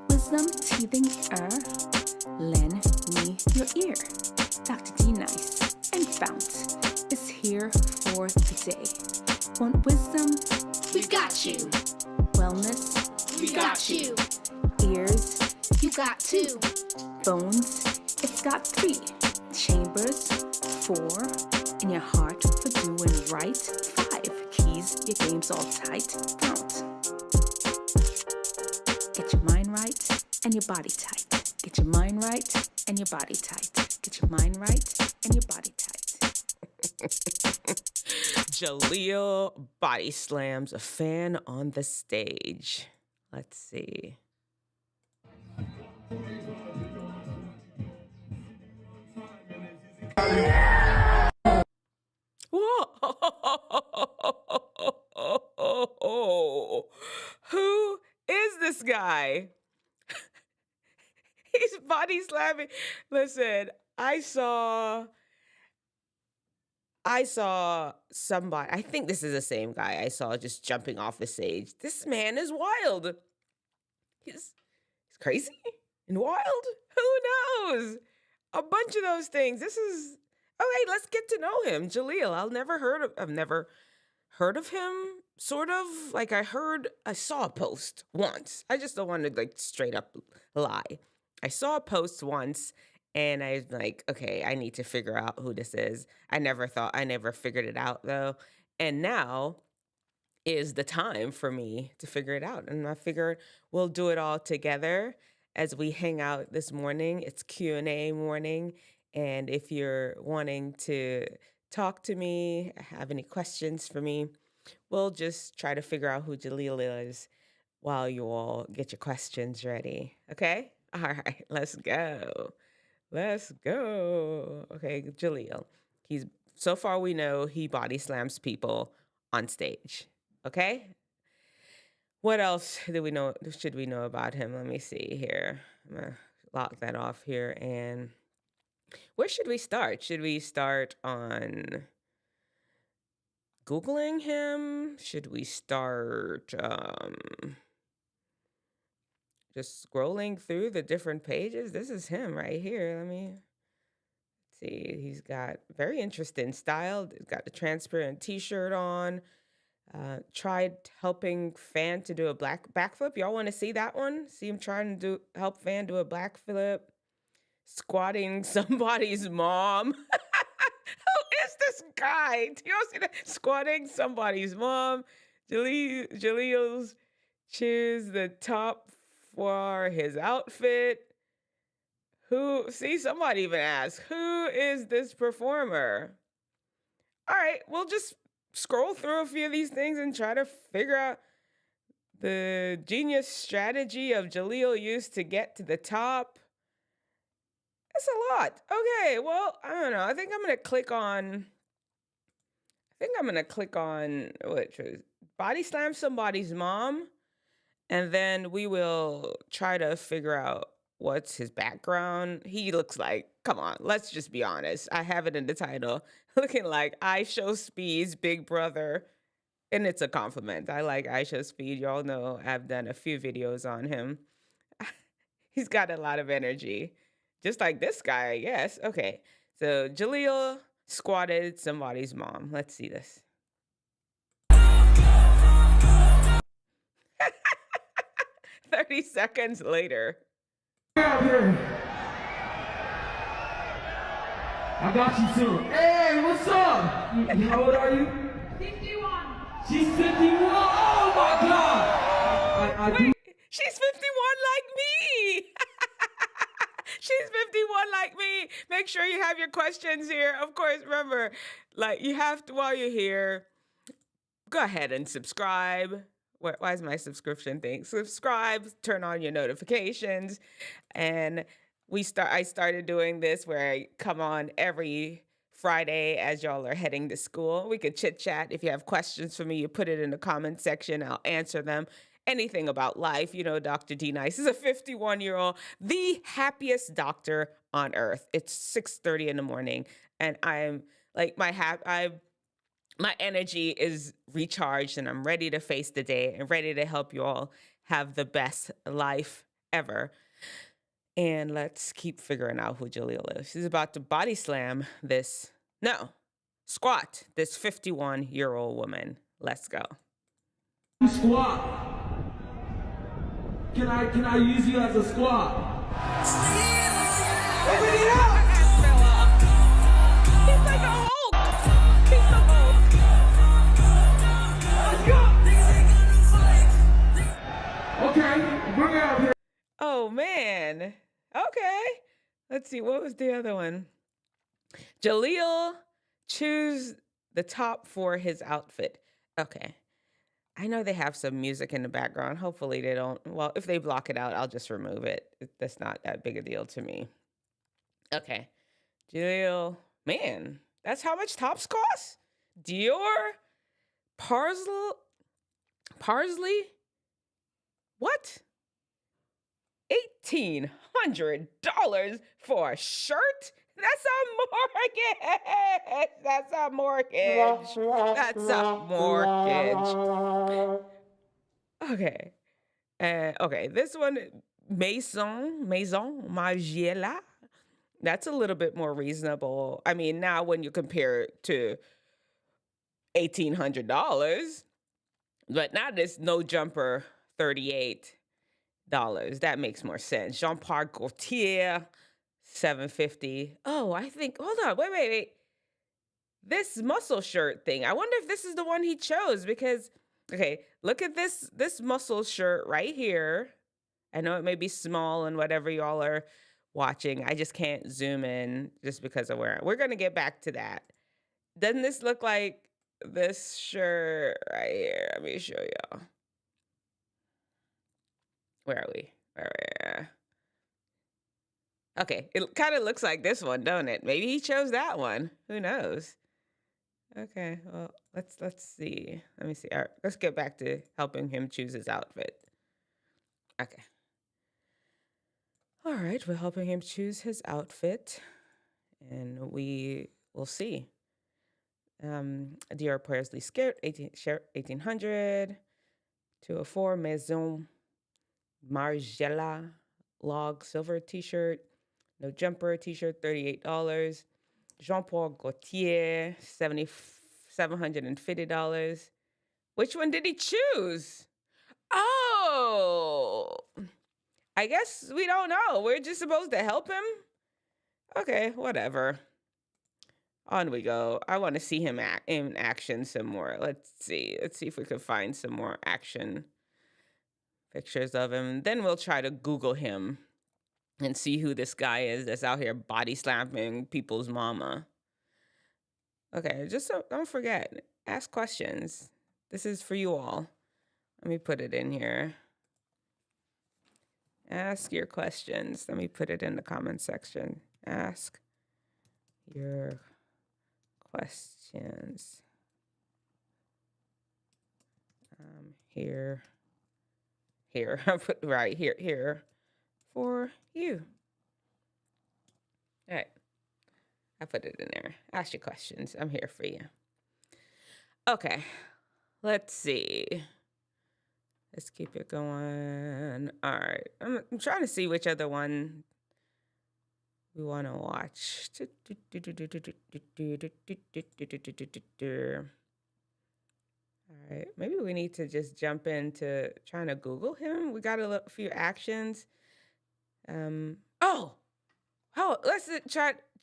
Wisdomteethinger, lend me your ear. Dr.D-Nice and Fount is here for the day. Want wisdom? We've got you. Wellness? We got you. Ears? You got two. Bones? It's got 3. Chambers? 4. In your heart for doing right? 5. Keys, your game's all tight. Fount. Get your mind right and your body tight. Get your mind right and your body tight. Get your mind right and your body tight. Jeleel body slams a fan on the stage. Let's see. Whoa! Who is this guy? He's body slamming. Listen, I saw somebody, I think this is the same guy I saw just jumping off the stage. This man is wild. He's crazy and wild. Who knows? A bunch of those things. This is, oh, hey, let's get to know him. Jeleel, I've never heard of him, sort of. Like I saw a post once. I just don't want to like straight up lie. I saw a post once and I was like, okay, I need to figure out who this is. I never figured it out though. And now is the time for me to figure it out. And I figured we'll do it all together as we hang out this morning. It's Q&A morning. And if you're wanting to talk to me, have any questions for me, we'll just try to figure out who Jeleel is while you all get your questions ready. Okay? All right, let's go. Let's go. Okay, Jeleel. So far we know he body slams people on stage. Okay? What else should we know about him? Let me see here. I'm gonna lock that off here. And where should we start? Should we start on Googling him? Should we start just scrolling through the different pages? This is him right here. Let me see. He's got very interesting style. He's got the transparent t-shirt on. Tried helping Fan to do a backflip. Y'all want to see that one? See him trying to help Fan do a backflip. Squatting somebody's mom. Who is this guy? Do y'all see that? Squatting somebody's mom. Jaleel's choose the top for his outfit. Somebody even asked, who is this performer? All right, we'll just scroll through a few of these things and try to figure out the genius strategy of Jeleel used to get to the top. That's a lot. Okay, well, I don't know. I think I'm going to click on which was body slam somebody's mom. And then we will try to figure out what's his background. He looks like, come on, let's just be honest. I have it in the title. Looking like ishowspeed's big brother. And it's a compliment. I like ishowspeed. Y'all know I've done a few videos on him. He's got a lot of energy. Just like this guy, yes. Okay. So Jeleel squatted somebody's mom. Let's see this. 30 seconds later. Out here. I got you soon. Hey, what's up? How old are you? 51. She's 51. Oh my God. Wait, she's 51 like me. She's 51 like me. Make sure you have your questions here. Of course, remember, like you have to, while you're here, go ahead and subscribe. Why is my subscription thing? Subscribe, turn on your notifications. And I started doing this where I come on every Friday as y'all are heading to school. We could chit chat. If you have questions for me, you put it in the comment section. I'll answer them. anything about life, you know, Dr. D-Nice is a 51-year-old, the happiest doctor on earth. It's 6:30 in the morning, and I'm like my energy is recharged, and I'm ready to face the day and ready to help you all have the best life ever. And let's keep figuring out who Jeleel is. She's about to body slam squat this 51-year-old woman. Let's go. Squat. Can I use you as a squat? Open it up! He's like a Hulk. He's the Hulk. Let's go! Okay, bring it up here. Oh, man. Okay. Let's see. What was the other one? Jeleel, choose the top for his outfit. Okay. I know they have some music in the background. Hopefully they don't. Well, if they block it out, I'll just remove it. That's not that big a deal to me. Okay. Jeleel. Man, that's how much tops cost? Dior? Parsley? What? $1,800 for a shirt? That's a mortgage. That's a mortgage. Okay. Okay, this one, Maison Margiela. That's a little bit more reasonable. I mean, now when you compare it to $1,800, but now this no jumper $38. That makes more sense. Jean Paul Gaultier, $750. Oh, I think. Hold on. Wait. This muscle shirt thing. I wonder if this is the one he chose because. Okay, look at this muscle shirt right here. I know it may be small and whatever y'all are watching. I just can't zoom in just because of where. We're gonna get back to that. Doesn't this look like this shirt right here? Let me show y'all. Where are we? Okay, it kind of looks like this one, don't it? Maybe he chose that one. Who knows? Okay, well, let's see. Let me see. All right, let's get back to helping him choose his outfit. Okay. All right, we're helping him choose his outfit, and we will see. Dior Parsley skirt, 1,800. 204 Maison Margiela log silver t-shirt, no jumper t-shirt, $38. Jean Paul Gaultier, $750. Which one did he choose? Oh, I guess we don't know. We're just supposed to help him. Okay, whatever. On we go. I want to see him in action some more. Let's see if we can find some more action pictures of him. Then we'll try to Google him and see who this guy is that's out here body slapping people's mama. Okay, just don't forget, ask questions. This is for you all. Let me put it in here. Ask your questions. Let me put it in the comment section. Ask your questions. Here. I put right here for you. All right. I put it in there. Ask your questions. I'm here for you. Okay. Let's see. Let's keep it going. All right. I'm trying to see which other one we want to watch. All right. Maybe we need to just jump into trying to Google him. We got a few actions. Let's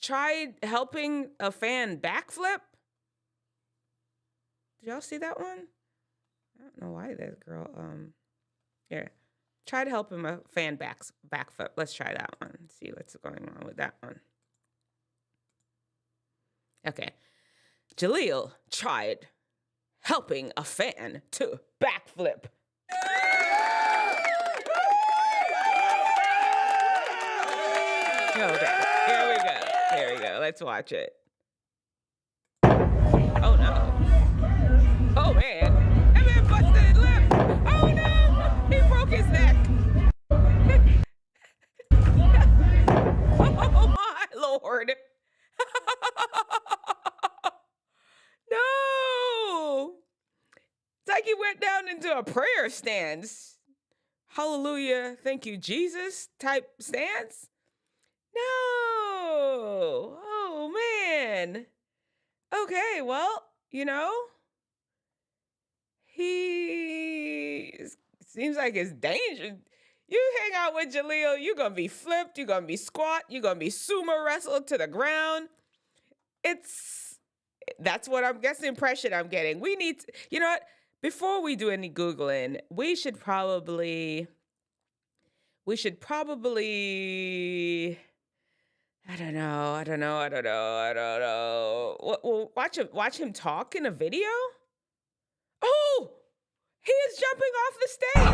try helping a fan backflip. Did y'all see that one? I don't know why that girl. Here, try to help him a fan backflip. Let's try that one. See what's going on with that one. Okay, Jeleel tried helping a fan to backflip. Okay, here we go. Let's watch it. Oh no. Oh man. That man busted his lip. Oh no. Lord. No. It's like he went down into a prayer stance. Hallelujah, thank you, Jesus type stance. No. Oh, man. Okay, well, he seems like it's dangerous. You hang out with Jeleel, you're going to be flipped, you're going to be squat, you're going to be sumo wrestled to the ground. That's what I'm guessing, impression I'm getting. We need to, you know what? Before we do any Googling, we should probably, I don't know. Well, watch him talk in a video? Oh, he is jumping off the stage.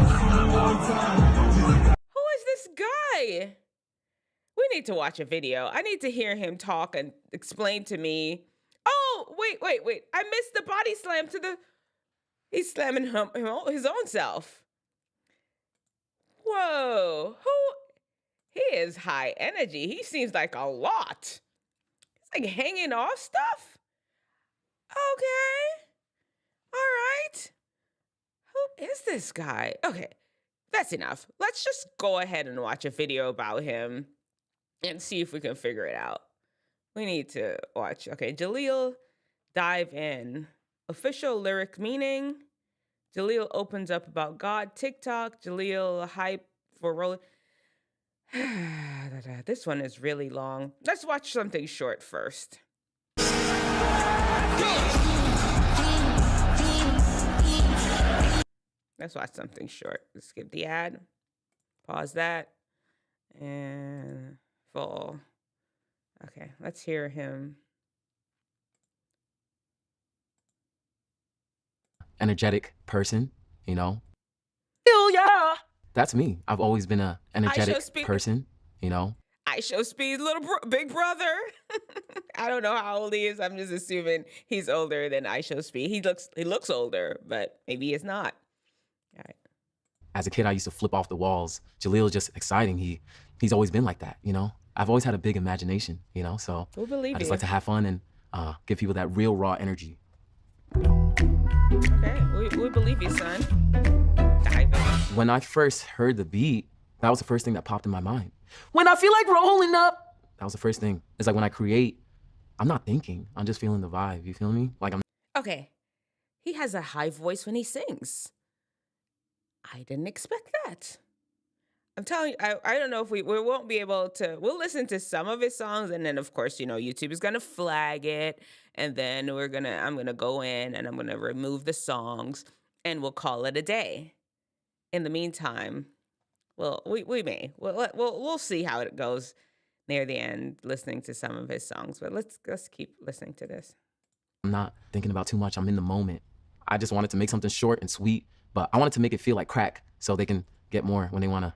Who is this guy? We need to watch a video. I need to hear him talk and explain to me. Oh, wait. I missed the body slam he's slamming his own self. Whoa, he is high energy. He seems like a lot. He's like hanging off stuff. Okay. All right. Who is this guy? Okay, that's enough. Let's just go ahead and watch a video about him and see if we can figure it out. We need to watch. Okay, Jeleel, dive in. Official lyric meaning. Jeleel opens up about God. TikTok, Jeleel hype for rolling. This one is really long. Let's watch something short first. Let's watch something short. Let's skip the ad. Pause that. And full. Okay, let's hear him. Energetic person, Hell yeah! That's me. I've always been a energetic person, ishowspeed, big brother. I don't know how old he is. I'm just assuming he's older than ishowspeed. He looks older, but maybe he's not. All right. As a kid, I used to flip off the walls. Jeleel is just exciting. He's always been like that, I've always had a big imagination, so We'll believe I just you. like to have fun and give people that real raw energy. Okay, we believe you, son. Dive in. When I first heard the beat, that was the first thing that popped in my mind. When I feel like rolling up, that was the first thing. It's like when I create, I'm not thinking, I'm just feeling the vibe, you feel me? Like Okay, he has a high voice when he sings. I didn't expect that. I'm telling you, I don't know if we won't be able to, we'll listen to some of his songs, and then of course, YouTube is gonna flag it, and then I'm gonna go in and I'm gonna remove the songs, and we'll call it a day. In the meantime, we'll see how it goes near the end, listening to some of his songs, but let's keep listening to this. I'm not thinking about too much, I'm in the moment. I just wanted to make something short and sweet, but I wanted to make it feel like crack so they can get more when they want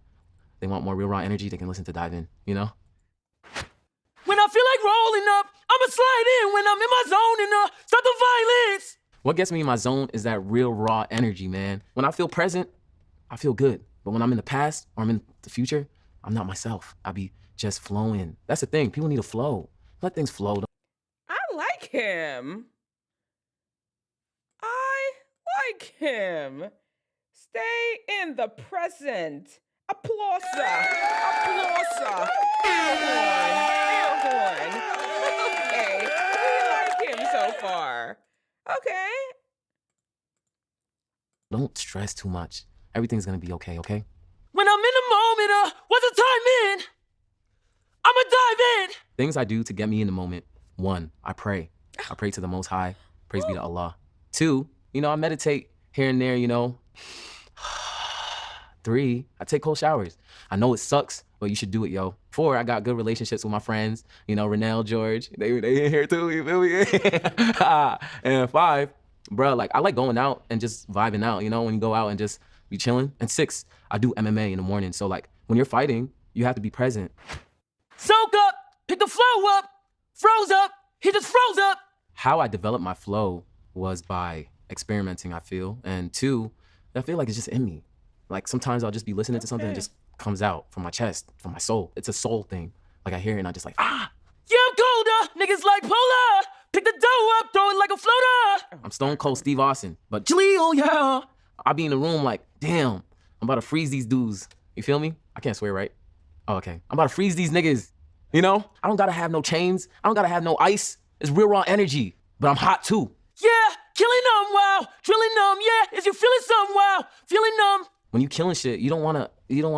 more real raw energy, they can listen to Dive In, When I feel like rolling up, I'ma slide in when I'm in my zone and start the violence. What gets me in my zone is that real raw energy, man. When I feel present, I feel good. But when I'm in the past or I'm in the future, I'm not myself. I be just flowing. That's the thing, people need to flow. Let things flow. I like him. I like him. Stay in the present. Applausa. Air horn. Okay, we like him so far. Okay. Don't stress too much. Everything's gonna be okay? When I'm in the moment, what's the time in? I'ma dive in. Things I do to get me in the moment. 1, I pray. I pray to the Most High. Praise be to Allah. 2, I meditate here and there, 3, I take cold showers. I know it sucks, but you should do it, yo. 4, I got good relationships with my friends, Renell, George, they in here too, you feel me? And 5, bro, I like going out and just vibing out, when you go out and just be chilling. And 6, I do MMA in the morning, so when you're fighting, you have to be present. Soak up, pick the flow up, froze up, he just froze up. How I developed my flow was by experimenting, I feel, and 2, I feel like it's just in me. Sometimes I'll just be listening to something and it just comes out from my chest, from my soul. It's a soul thing. I hear it and I just yeah, I'm niggas like Polar. Pick the dough up, throw it like a floater. I'm Stone Cold Steve Austin, but Jeleel, yeah. I be in the room like, damn, I'm about to freeze these dudes. You feel me? I can't swear, right? Oh, okay. I'm about to freeze these niggas. You know? I don't gotta have no chains. I don't gotta have no ice. It's real raw energy, but I'm hot too. Yeah, killing them, wow. Drilling them, yeah. Is you feeling some, wow. Feeling them. When you killing shit, you don't wanna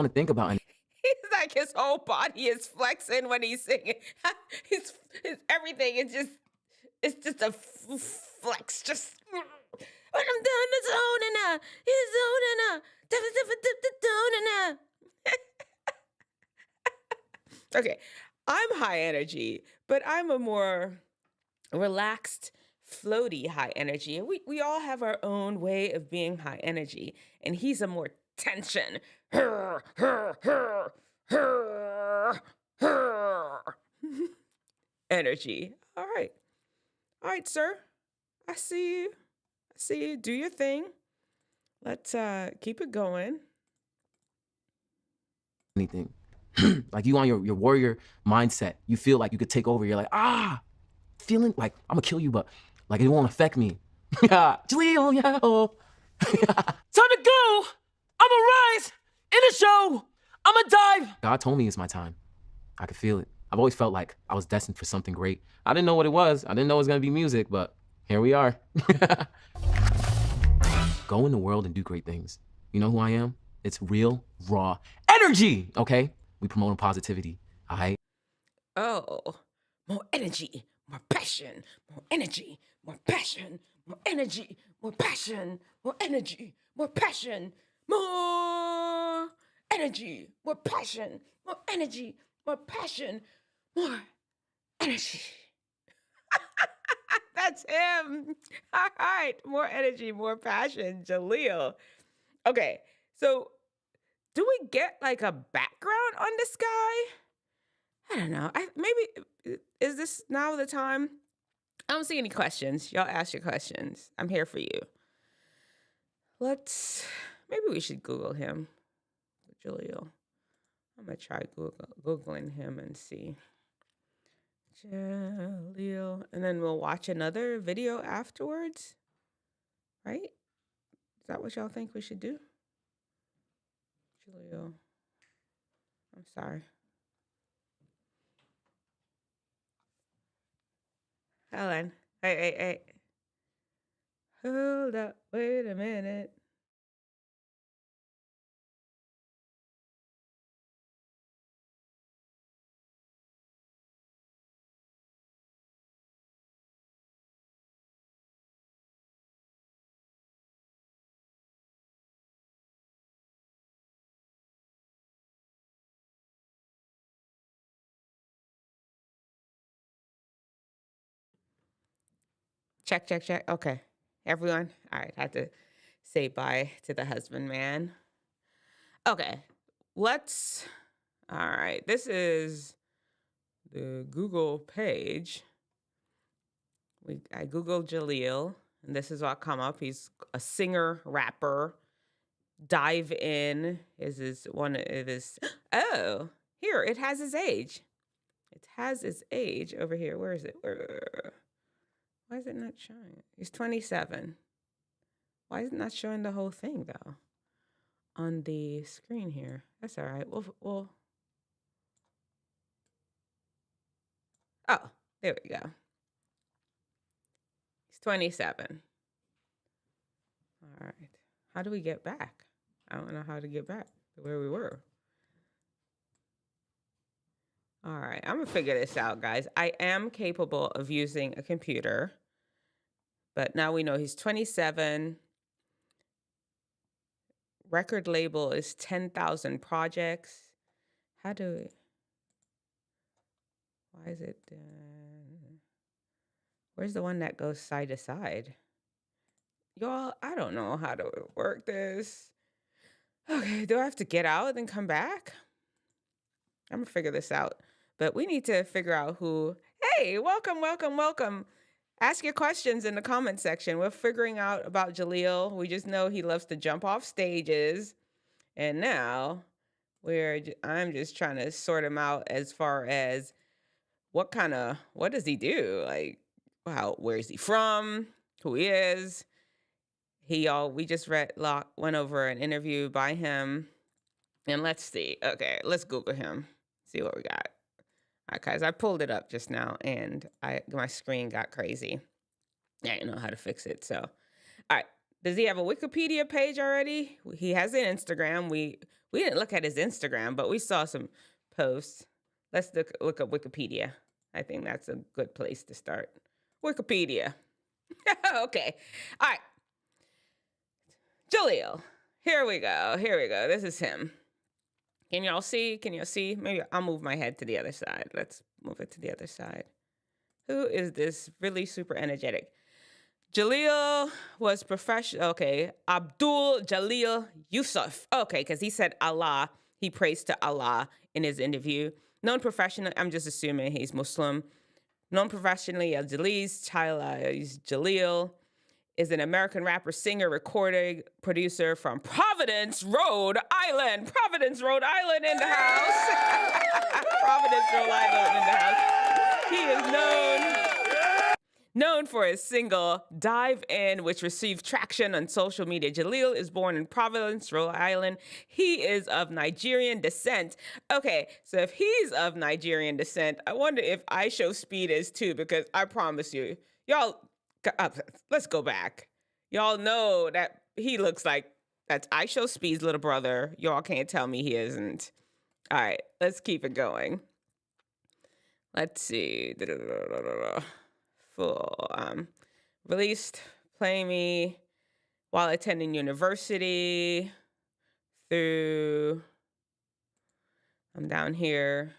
think about anything. He's like his whole body is flexing when he's singing. his everything is just it's just a flex. Just when I'm down the zone and he's zoning Okay, I'm high energy, but I'm a more relaxed, floaty high energy. And we all have our own way of being high energy, and he's a more tension. Energy. All right, sir. I see you. Do your thing. Let's keep it going. Anything. Like you on your warrior mindset. You feel like you could take over. You're like, feeling like I'm gonna kill you, but like it won't affect me. Jeleel, yeah. Time to go. I'ma rise in the show. I'ma dive. God told me it's my time. I could feel it. I've always felt like I was destined for something great. I didn't know what it was. I didn't know it was gonna be music, but here we are. Go in the world and do great things. You know who I am? It's real, raw energy, okay? We promoting positivity, all right? Oh, more energy, more passion, more energy, more passion, more energy, more passion, more energy, more passion, more energy, more passion, more energy, more passion, more energy. That's him. All right, more energy, more passion, Jeleel. Okay, so do we get like a background on this guy? I don't know. Maybe is this now the time? I don't see any questions. Y'all ask your questions. I'm here for you. Maybe we should Google him, Jeleel. I'm gonna try Googling him and see. Jeleel, and then we'll watch another video afterwards, right? Is that what y'all think we should do? Jeleel. I'm sorry. Hold on. Hey. Hold up. Wait a minute. Check. Okay. Everyone. All right. I have to say bye to the husband man. Okay. All right. This is the Google page. I Googled Jeleel, and this is what come up. He's a singer, rapper. Dive in is one of his. Oh, here it has his age. It has his age over here. Where is it? Why is it not showing? He's 27. Why is it not showing the whole thing though? On the screen here. That's all right. We'll. Oh, there we go. He's 27. All right. How do we get back? I don't know how to get back to where we were. All right. I'm going to figure this out, guys. I am capable of using a computer, but now we know he's 27. Record label is 10,000 projects. Why is it? Where's the one that goes side to side? Y'all, I don't know how to work this. Okay, do I have to get out and come back? I'm gonna figure this out. But we need to figure out who. Hey, welcome. Ask your questions in the comment section. We're figuring out about Jeleel. We just know he loves to jump off stages. And now I'm just trying to sort him out as far as what does he do? Like, wow, where is he from? Who he is? We just went over an interview by him. And let's see. Okay, let's Google him. See what we got. All right, guys, I pulled it up just now and my screen got crazy. I didn't know how to fix it. So, all right. Does he have a Wikipedia page already? He has an Instagram. We didn't look at his Instagram, but we saw some posts. Let's look up Wikipedia. I think that's a good place to start. Wikipedia. Okay. All right. Jeleel. Here we go. This is him. Can y'all see? Maybe I'll move my head to the other side. Let's move it to the other side. Who is this really super energetic? Jeleel was professional. Okay. Abdul Jeleel Yusuf. Okay, because he said Allah. He prays to Allah in his interview. Known professionally, I'm just assuming he's Muslim. Known professionally as Jaleel's child, Jeleel is an American rapper, singer, recorder, producer from Providence, Rhode Island. Providence, Rhode Island in the house. Providence, Rhode Island in the house. He is known for his single Dive In, which received traction on social media. Jeleel is born in Providence, Rhode Island. He is of Nigerian descent. Okay, so if he's of Nigerian descent, I wonder if ishowspeed is too, because I promise you, y'all, let's go back. Y'all know that he looks like that's ishowspeed's little brother. Y'all can't tell me he isn't. All right, let's keep it going. Let's see. Released Play Me while attending university through, I'm down here.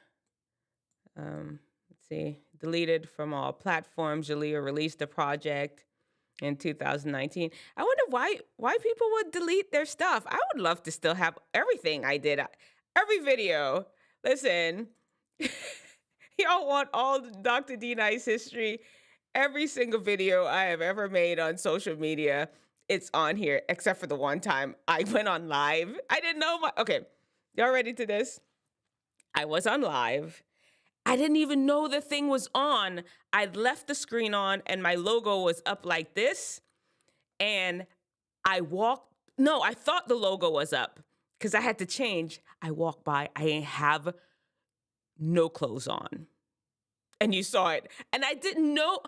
Let's see, deleted from all platforms. Jeleel released the project in 2019. I wonder why people would delete their stuff. I would love to still have everything I did, every video. Listen, y'all want all the Dr.D-Nice history. Every single video I have ever made on social media, it's on here, except for the one time I went on live. I didn't know okay, y'all ready to this? I was on live. I didn't even know the thing was on. I'd left the screen on and my logo was up like this. And I thought the logo was up because I had to change. I walked by, I ain't have no clothes on. And you saw it. And I didn't know.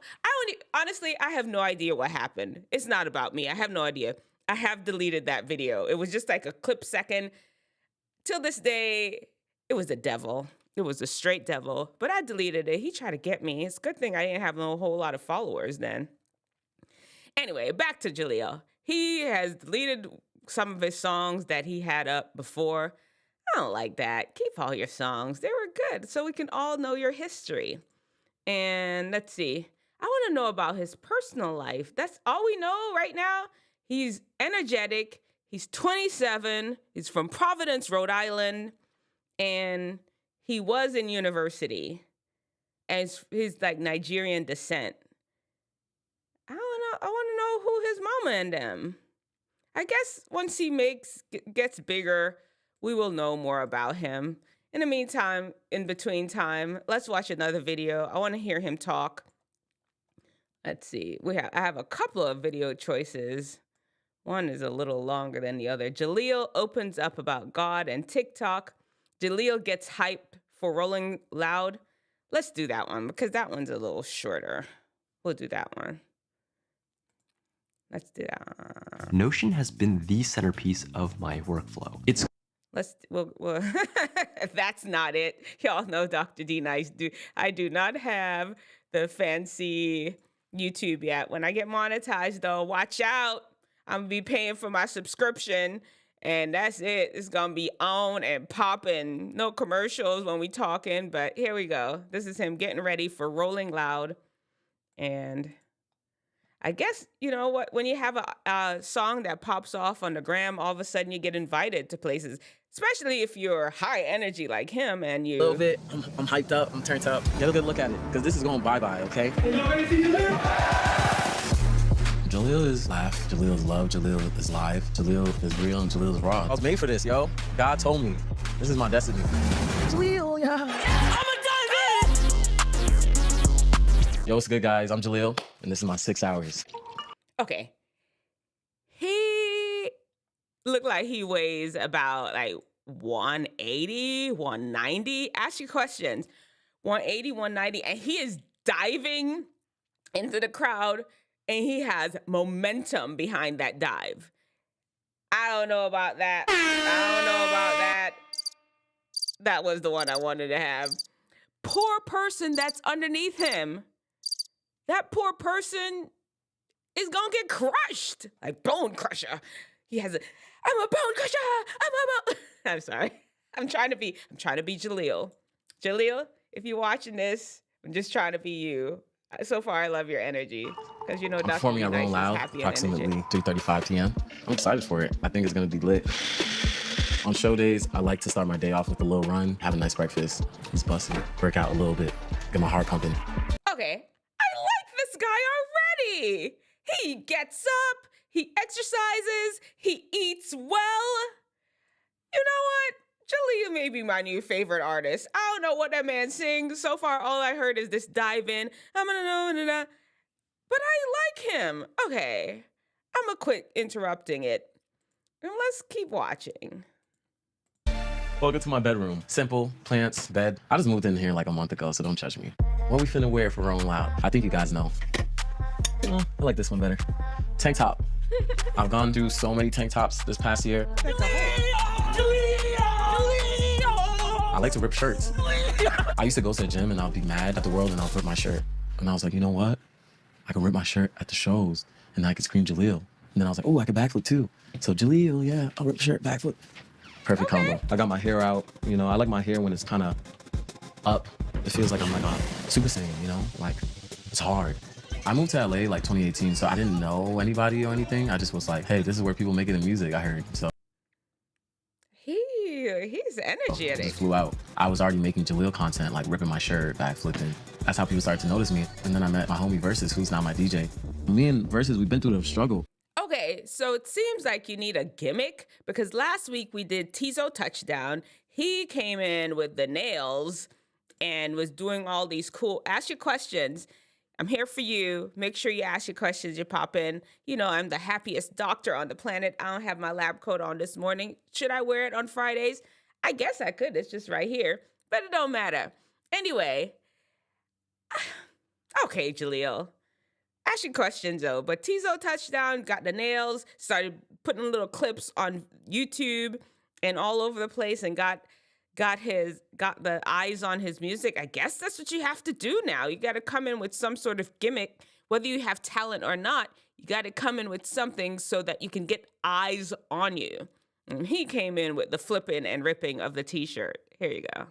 Honestly, I have no idea what happened. It's not about me. I have no idea. I have deleted that video. It was just like a clip second. Till this day, it was the devil. It was a straight devil. But I deleted it. He tried to get me. It's a good thing I didn't have a whole lot of followers then. Anyway, back to Jeleel. He has deleted some of his songs that he had up before. I don't like that. Keep all your songs. They were good, so we can all know your history. And let's see. I want to know about his personal life. That's all we know right now. He's energetic. He's 27. He's from Providence, Rhode Island. And he was in university. And he's like Nigerian descent. I want to know who his mama and them. I guess once he gets bigger, we will know more about him. In the meantime, in between time, let's watch another video. I want to hear him talk. Let's see. I have a couple of video choices. One is a little longer than the other. Jeleel opens up about God and TikTok. Jeleel gets hyped for Rolling Loud. Let's do that one because that one's a little shorter. We'll do that one. Let's do that. Notion has been the centerpiece of my workflow. Well, that's not it. Y'all know Dr.D-Nice. I do not have the fancy YouTube yet. When I get monetized, though, watch out. I'm going to be paying for my subscription, and that's it. It's going to be on and popping. No commercials when we talking, but here we go. This is him getting ready for Rolling Loud, and I guess, you know what, when you have a song that pops off on the gram, all of a sudden you get invited to places, especially if you're high energy like him and you... A little bit. I'm hyped up. I'm turned up. Get a good look at it, because this is going bye-bye, okay? Jeleel is laugh. Jeleel is love. Jeleel is live. Jeleel is real, and Jeleel is raw. I was made for this, yo. God told me. This is my destiny. Jeleel, yeah. Yo, what's good, guys? I'm Jeleel, and this is my 6 hours. Okay. He looked like he weighs about like 180, 190. Ask you questions. 180, 190, and he is diving into the crowd, and he has momentum behind that dive. I don't know about that. That was the one I wanted to have. Poor person that's underneath him. That poor person is gonna get crushed. Like bone crusher. He has I'm a bone crusher. I'm sorry. I'm trying to be Jeleel. Jeleel, if you're watching this, I'm just trying to be you. So far, I love your energy. Because you know, Dr. Performing at D-Nice Rolling is Loud, happy and approximately energetic. 3:35 p.m. I'm excited for it. I think it's gonna be lit. On show days, I like to start my day off with a little run, have a nice breakfast, just bust it, work out a little bit, get my heart pumping. Okay, I like this guy already. He gets up, he exercises, he eats well. You know what? Jeleel may be my new favorite artist. I don't know what that man sings. So far, all I heard is this dive in. But I like him. Okay, I'm gonna quit interrupting it. And let's keep watching. Welcome to my bedroom. Simple, plants, bed. I just moved in here like a month ago, so don't judge me. What we finna wear for Rolling Loud? I think you guys know. I like this one better. Tank top. I've gone through so many tank tops this past year. I like to rip shirts. I used to go to the gym and I'll be mad at the world and I'll rip my shirt. And I was like, you know what? I can rip my shirt at the shows and I can scream Jeleel. And then I was like, oh, I can backflip too. So Jeleel, yeah, I'll rip the shirt, backflip. Perfect combo. I got my hair out. You know, I like my hair when it's kind of up. It feels like I'm like a Super Saiyan, you know? Like, it's hard. I moved to LA like 2018, so I didn't know anybody or anything. I just was like, hey, this is where people make it in music, I heard. So He's energetic. just flew out. I was already making Jeleel content, like ripping my shirt, backflipping. That's how people started to notice me. And then I met my homie Versus, who's now my DJ. Me and Versus, we've been through the struggle. Okay, so it seems like you need a gimmick because last week we did Tizo Touchdown. He came in with the nails and was doing all these cool ask your questions. I'm here for you. Make sure you ask your questions. You pop in. You know, I'm the happiest doctor on the planet. I don't have my lab coat on this morning. Should I wear it on Fridays? I guess I could. It's just right here. But it don't matter. Anyway. Okay, Jeleel. Ask your questions, though. But Tizo Touchdown got the nails, started putting little clips on YouTube and all over the place and got the eyes on his music. I guess that's what you have to do now. You got to come in with some sort of gimmick, whether you have talent or not. You got to come in with something so that you can get eyes on you. And he came in with the flipping and ripping of the t-shirt. Here you go.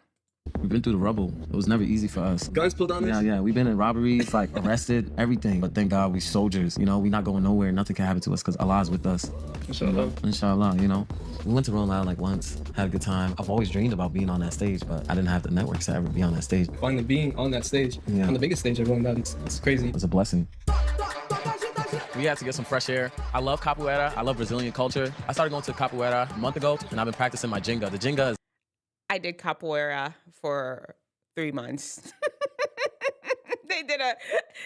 We've been through the rubble. It was never easy for us. Guns pulled on us? Yeah. We've been in robberies, like arrested, everything. But thank God we soldiers. You know, we not going nowhere. Nothing can happen to us because Allah's with us. Inshallah. Inshallah, you know. We went to Rolling Loud like once, had a good time. I've always dreamed about being on that stage, but I didn't have the networks to ever be on that stage. Finally being on that stage, on the biggest stage of Rolling Loud, it's crazy. It was a blessing. We had to get some fresh air. I love capoeira. I love Brazilian culture. I started going to capoeira a month ago, and I've been practicing my Jenga. The Jenga is I did capoeira for 3 months.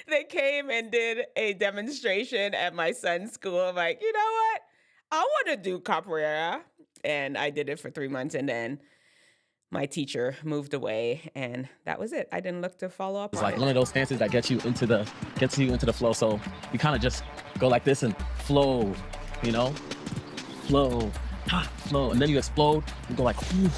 They came and did a demonstration at my son's school. I'm like, you know what? I want to do capoeira. And I did it for 3 months. And then my teacher moved away and that was it. I didn't look to follow up. like one of those dances that gets you into the flow. So you kind of just go like this and flow, you know? Flow, flow. And then you explode, you go like, whew.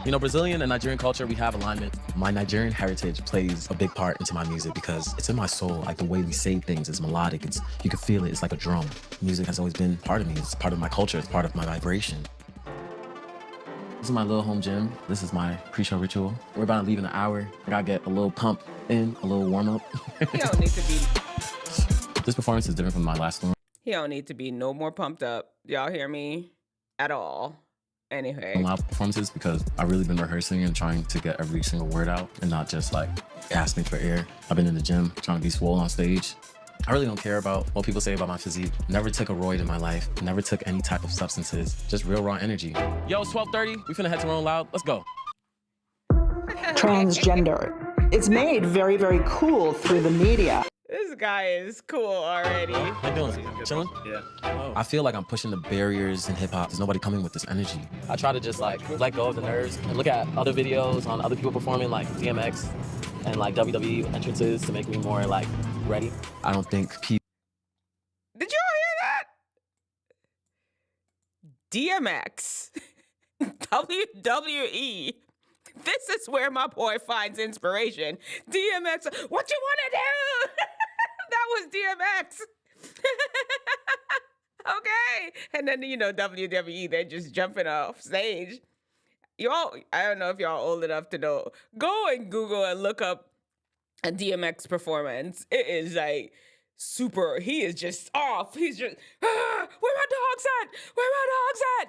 You know, Brazilian and Nigerian culture, we have alignment. My Nigerian heritage plays a big part into my music because it's in my soul. Like the way we say things is melodic. You can feel it. It's like a drum. Music has always been part of me. It's part of my culture. It's part of my vibration. This is my little home gym. This is my pre-show ritual. We're about to leave in an hour. I gotta get a little pump in, a little warm up. He don't need to be. This performance is different from my last one. He don't need to be no more pumped up. Y'all hear me? At all. Anyway. Loud performances because I've really been rehearsing and trying to get every single word out and not just like gasping for air. I've been in the gym trying to be swole on stage. I really don't care about what people say about my physique. Never took a roid in my life. Never took any type of substances. Just real raw energy. Yo, it's 12:30. We finna head to Rolling Loud. Let's go. Transgender. It's made very, very cool through the media. This guy is cool already. How you doing? Chilling? Yeah. Oh. I feel like I'm pushing the barriers in hip hop. There's nobody coming with this energy. I try to just like let go of the nerves and look at other videos on other people performing like DMX and like WWE entrances to make me more like ready. I don't think people. Did you all hear that? DMX. WWE. This is where my boy finds inspiration. DMX, what you want to do? That was DMX. Okay. And then, you know, WWE, they're just jumping off stage. Y'all, I don't know if y'all old enough to know. Go and Google and look up a DMX performance. It is like super, he is just off. He's just, where my dogs at? Where my dogs at?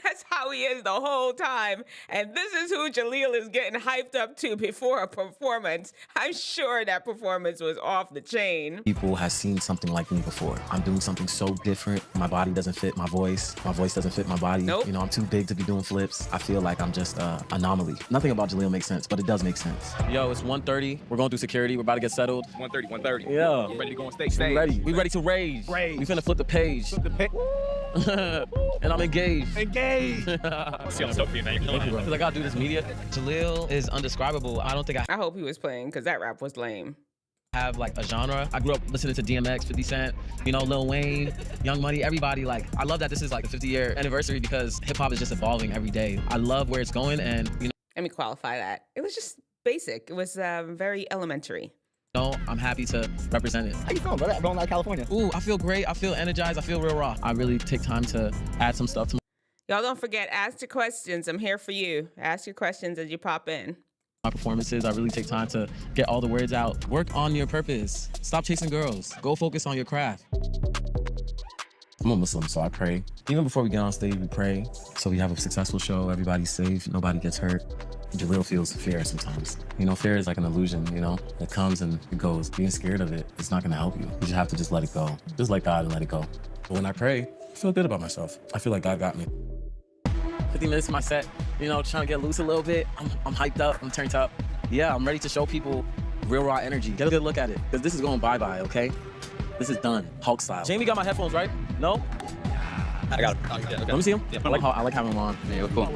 That's how he is the whole time. And this is who Jeleel is getting hyped up to before a performance. I'm sure that performance was off the chain. People have seen something like me before. I'm doing something so different. My body doesn't fit my voice. My voice doesn't fit my body. Nope. You know, I'm too big to be doing flips. I feel like I'm just an anomaly. Nothing about Jeleel makes sense, but it does make sense. Yo, it's 1:30. We're going through security. We're about to get settled. 1:30. Yeah. Ready to go on stage. We ready. We ready to rage. Rage. We finna flip the page. And I'm engaged. Engage. See, I'm so cute, man. Because I gotta do this media. Jeleel is undescribable. I don't think I hope he was playing because that rap was lame. I have like a genre. I grew up listening to DMX, 50 Cent, you know, Lil Wayne, Young Money, everybody. Like, I love that this is like the 50-year anniversary because hip hop is just evolving every day. I love where it's going, and you Let me qualify that. It was just basic. It was very elementary. know, I'm happy to represent it. How you feeling, brother? Rolling out of California. Ooh, I feel great. I feel energized. I feel real raw. I really take time to add some stuff to Y'all don't forget, ask your questions. I'm here for you. Ask your questions as you pop in. my performances. I really take time to get all the words out. Work on your purpose. Stop chasing girls. Go focus on your craft. I'm a Muslim, so I pray. Even before we get on stage, we pray. So we have a successful show. Everybody's safe. Nobody gets hurt. Jeleel feels fear sometimes. You know, fear is like an illusion, you know? It comes and it goes. Being scared of it, it's not gonna help you. You just have to just let it go. Just let God and let it go. But when I pray, I feel good about myself. I feel like God got me. 50 minutes of my set, you know, trying to get loose a little bit. I'm hyped up, I'm turned up. Yeah, I'm ready to show people real raw energy. Get a good look at it, because this is going bye-bye, okay? This is done, Hulk style. Jamie got my headphones, right? No? I got him. Okay. Let me see them. Yeah, I like having them on. Yeah, cool.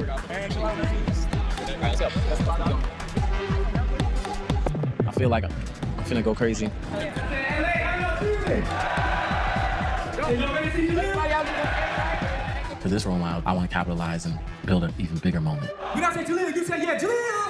I feel like I'm finna go crazy. For this role model, I want to capitalize and build an even bigger moment. You gotta say Jeleel. You say yeah, Jeleel.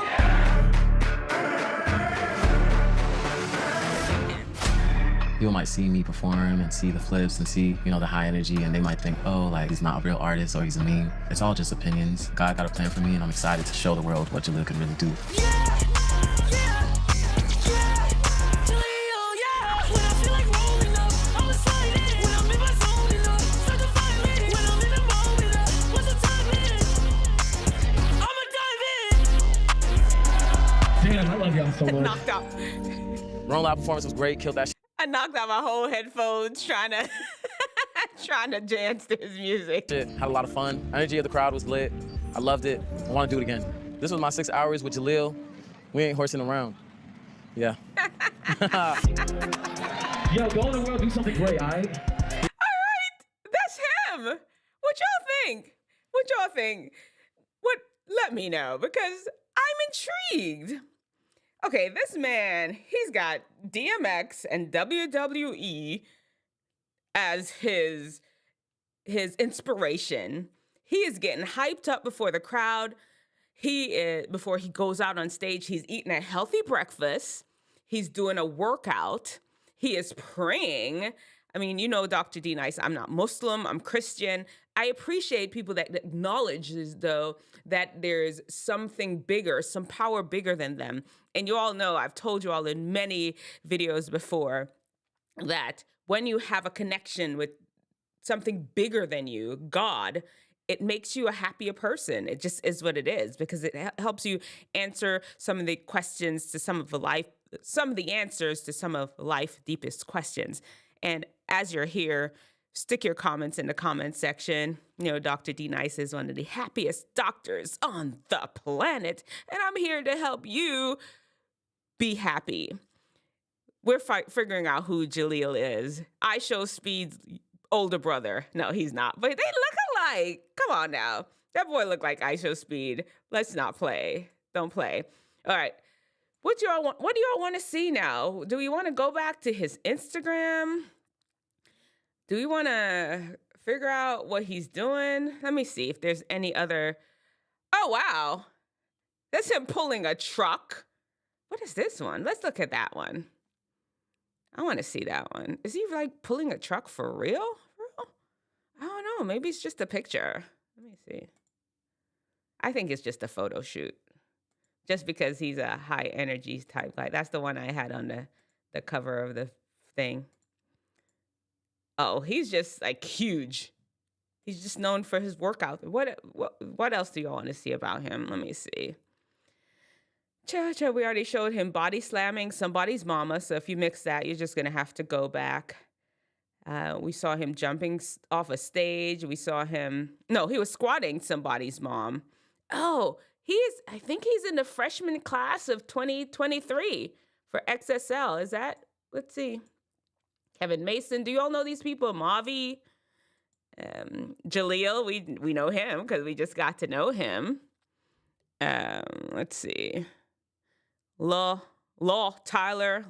People might see me perform and see the flips and see, you know, the high energy, and they might think, oh, like, he's not a real artist or he's a meme. It's all just opinions. God got a plan for me, and I'm excited to show the world what Jeleel can really do. Damn, I love y'all so much. Knocked out. Rolling Loud performance was great, killed that shit. I knocked out my whole headphones trying to trying to dance to his music. Had a lot of fun. Energy of the crowd was lit. I loved it. I want to do it again. This was my 6 hours with Jeleel. We ain't horsing around. Yeah. Yo, go in the world, do something great, all right? All right, that's him. What y'all think? What y'all think? What? Let me know, because I'm intrigued. Okay, this man, he's got DMX and WWE as his inspiration. He is getting hyped up before the crowd. Before he goes out on stage, he's eating a healthy breakfast. He's doing a workout. He is praying. I mean, you know, Dr.D-Nice, I'm not Muslim, I'm Christian. I appreciate people that acknowledge, though, that there's something bigger, some power bigger than them. And you all know, I've told you all in many videos before, that when you have a connection with something bigger than you, God, it makes you a happier person. It just is what it is, because it helps you answer some of the questions to some of the answers to some of life's deepest questions. And as you're here, stick your comments in the comment section. You know, Dr.D-Nice is one of the happiest doctors on the planet, and I'm here to help you be happy. We're figuring out who Jeleel is. ishowspeed's older brother. No, he's not. But they look alike. Come on now. That boy looked like ishowspeed. Let's not play. Don't play. All right. What do y'all want to see now? Do we want to go back to his Instagram? Do we want to figure out what he's doing? Let me see if there's any other. Oh, wow. That's him pulling a truck. What is this one? Let's look at that one. I want to see that one. Is he like pulling a truck for real? I don't know. Maybe it's just a picture. Let me see. I think it's just a photo shoot. Just because he's a high energy type guy. That's the one I had on the cover of the thing. Oh, he's just like huge. He's just known for his workout. What else do y'all want to see about him? Let me see. We already showed him body slamming somebody's mama. So if you mix that, you're just going to have to go back. We saw him jumping off a stage. We saw him. No, he was squatting somebody's mom. Oh, I think he's in the freshman class of 2023 for XSL. Is that? Let's see. Kevin Mason. Do you all know these people? Mavi. Jeleel. We know him because we just got to know him. Let's see. Law Tyler,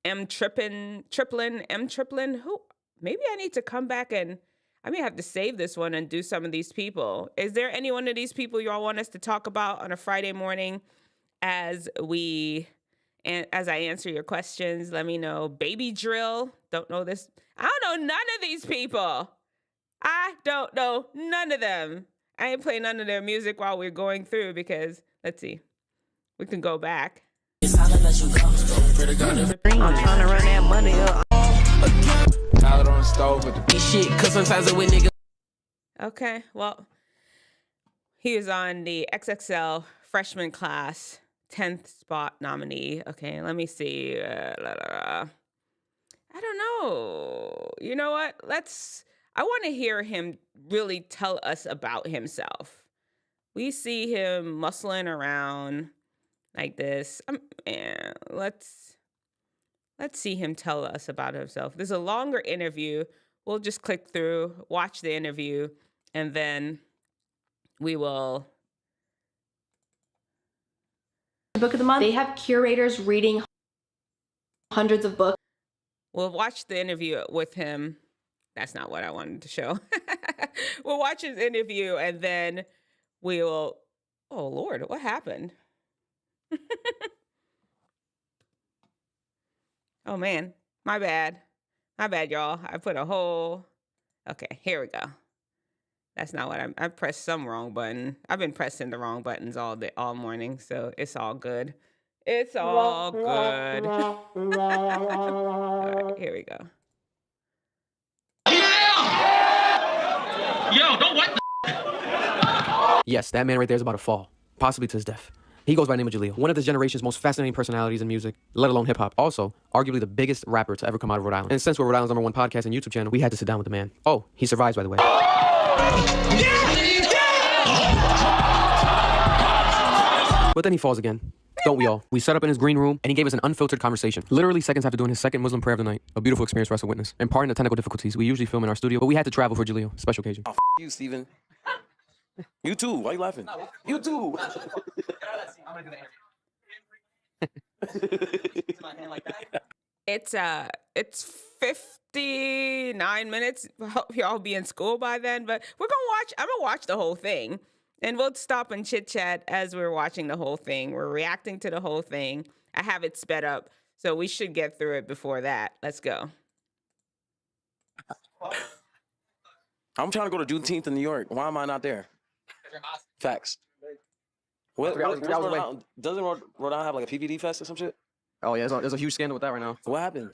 M Triplin. Who? Maybe I need to come back and I may have to save this one and do some of these people. Is there any one of these people you all want us to talk about on a Friday morning as I answer your questions? Let me know. Baby Drill. Don't know this. I don't know none of these people. I don't know none of them. I ain't playing none of their music while we're going through because, let's see. We can go back. I'm trying to run that money up. Out on the stove with the Shit, cause sometimes with niggas. Okay, well, he was on the XXL freshman class, 10th spot nominee. Okay, let me see. I don't know. You know what? I want to hear him really tell us about himself. We see him muscling around like this. Let's see him tell us about himself. There's a longer interview. We'll just click through, watch the interview, and then we will. Book of the month. They have curators reading hundreds of books. We'll watch the interview with him. That's not what I wanted to show. We'll watch his interview and then we will. Oh, Lord, what happened? Oh, man. My bad. My bad, y'all. I put a whole. Okay, here we go. That's not what I pressed some wrong button. I've been pressing the wrong buttons all morning, so it's all good. It's all good. All right, here we go. Yo, don't what the. Yes, that man right there is about to fall, possibly to his death. He goes by the name of Jeleel, one of this generation's most fascinating personalities in music, let alone hip-hop. Also, arguably the biggest rapper to ever come out of Rhode Island. And since we're Rhode Island's #1 podcast and YouTube channel, we had to sit down with the man. Oh, he survives, by the way. But then he falls again. Don't we all? We set up in his green room, and he gave us an unfiltered conversation. Literally seconds after doing his second Muslim prayer of the night. A beautiful experience for us to witness. And pardon the technical difficulties. We usually film in our studio, but we had to travel for Jeleel. Special occasion. Oh, you, Steven. You too. Why you laughing? You too. It's 59 minutes. I hope y'all be in school by then, but I'm gonna watch the whole thing. And we'll stop and chit chat as we're watching the whole thing. We're reacting to the whole thing. I have it sped up, so we should get through it before that. Let's go. I'm trying to go to Juneteenth in New York. Why am I not there? Facts. Doesn't Rhode Island have like a PVD fest or some shit? Oh, yeah, there's a huge scandal with that right now. What happened?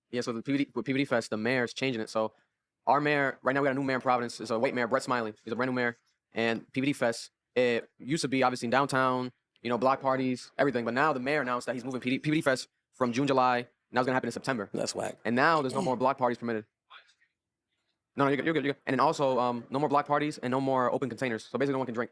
Yeah, so with PVD Fest, the mayor's changing it. So our mayor, right now we got a new mayor in Providence. It's a white mayor, Brett Smiley. He's a brand new mayor. And PVD Fest, it used to be obviously in downtown, block parties, everything. But now the mayor announced that he's moving PVD Fest from June, July. Now it's going to happen in September. That's whack. And now there's no more block parties permitted. No, you're good. And then also, no more block parties and no more open containers. So basically no one can drink.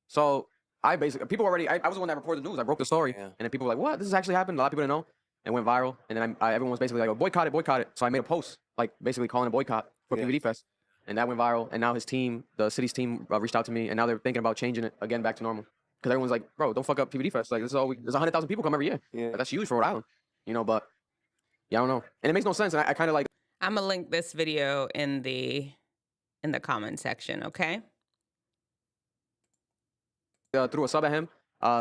So I basically, people already, I was the one that reported the news. I broke the story. And then people were like, what? This has actually happened? A lot of people didn't know. And it went viral. And then everyone was basically like, oh, boycott it, boycott it. So I made a post, like basically calling a boycott for PVD Fest. And that went viral. And now his team, the city's team, reached out to me. And now they're thinking about changing it again back to normal. Because everyone's like, bro, don't fuck up PVD Fest. Like, this is all there's 100,000 people come every year. Like, that's huge for Rhode Island. You know, but yeah, I don't know. And it makes no sense. And I kind of like. I'm going to link this video in the comment section, okay? Threw a sub at him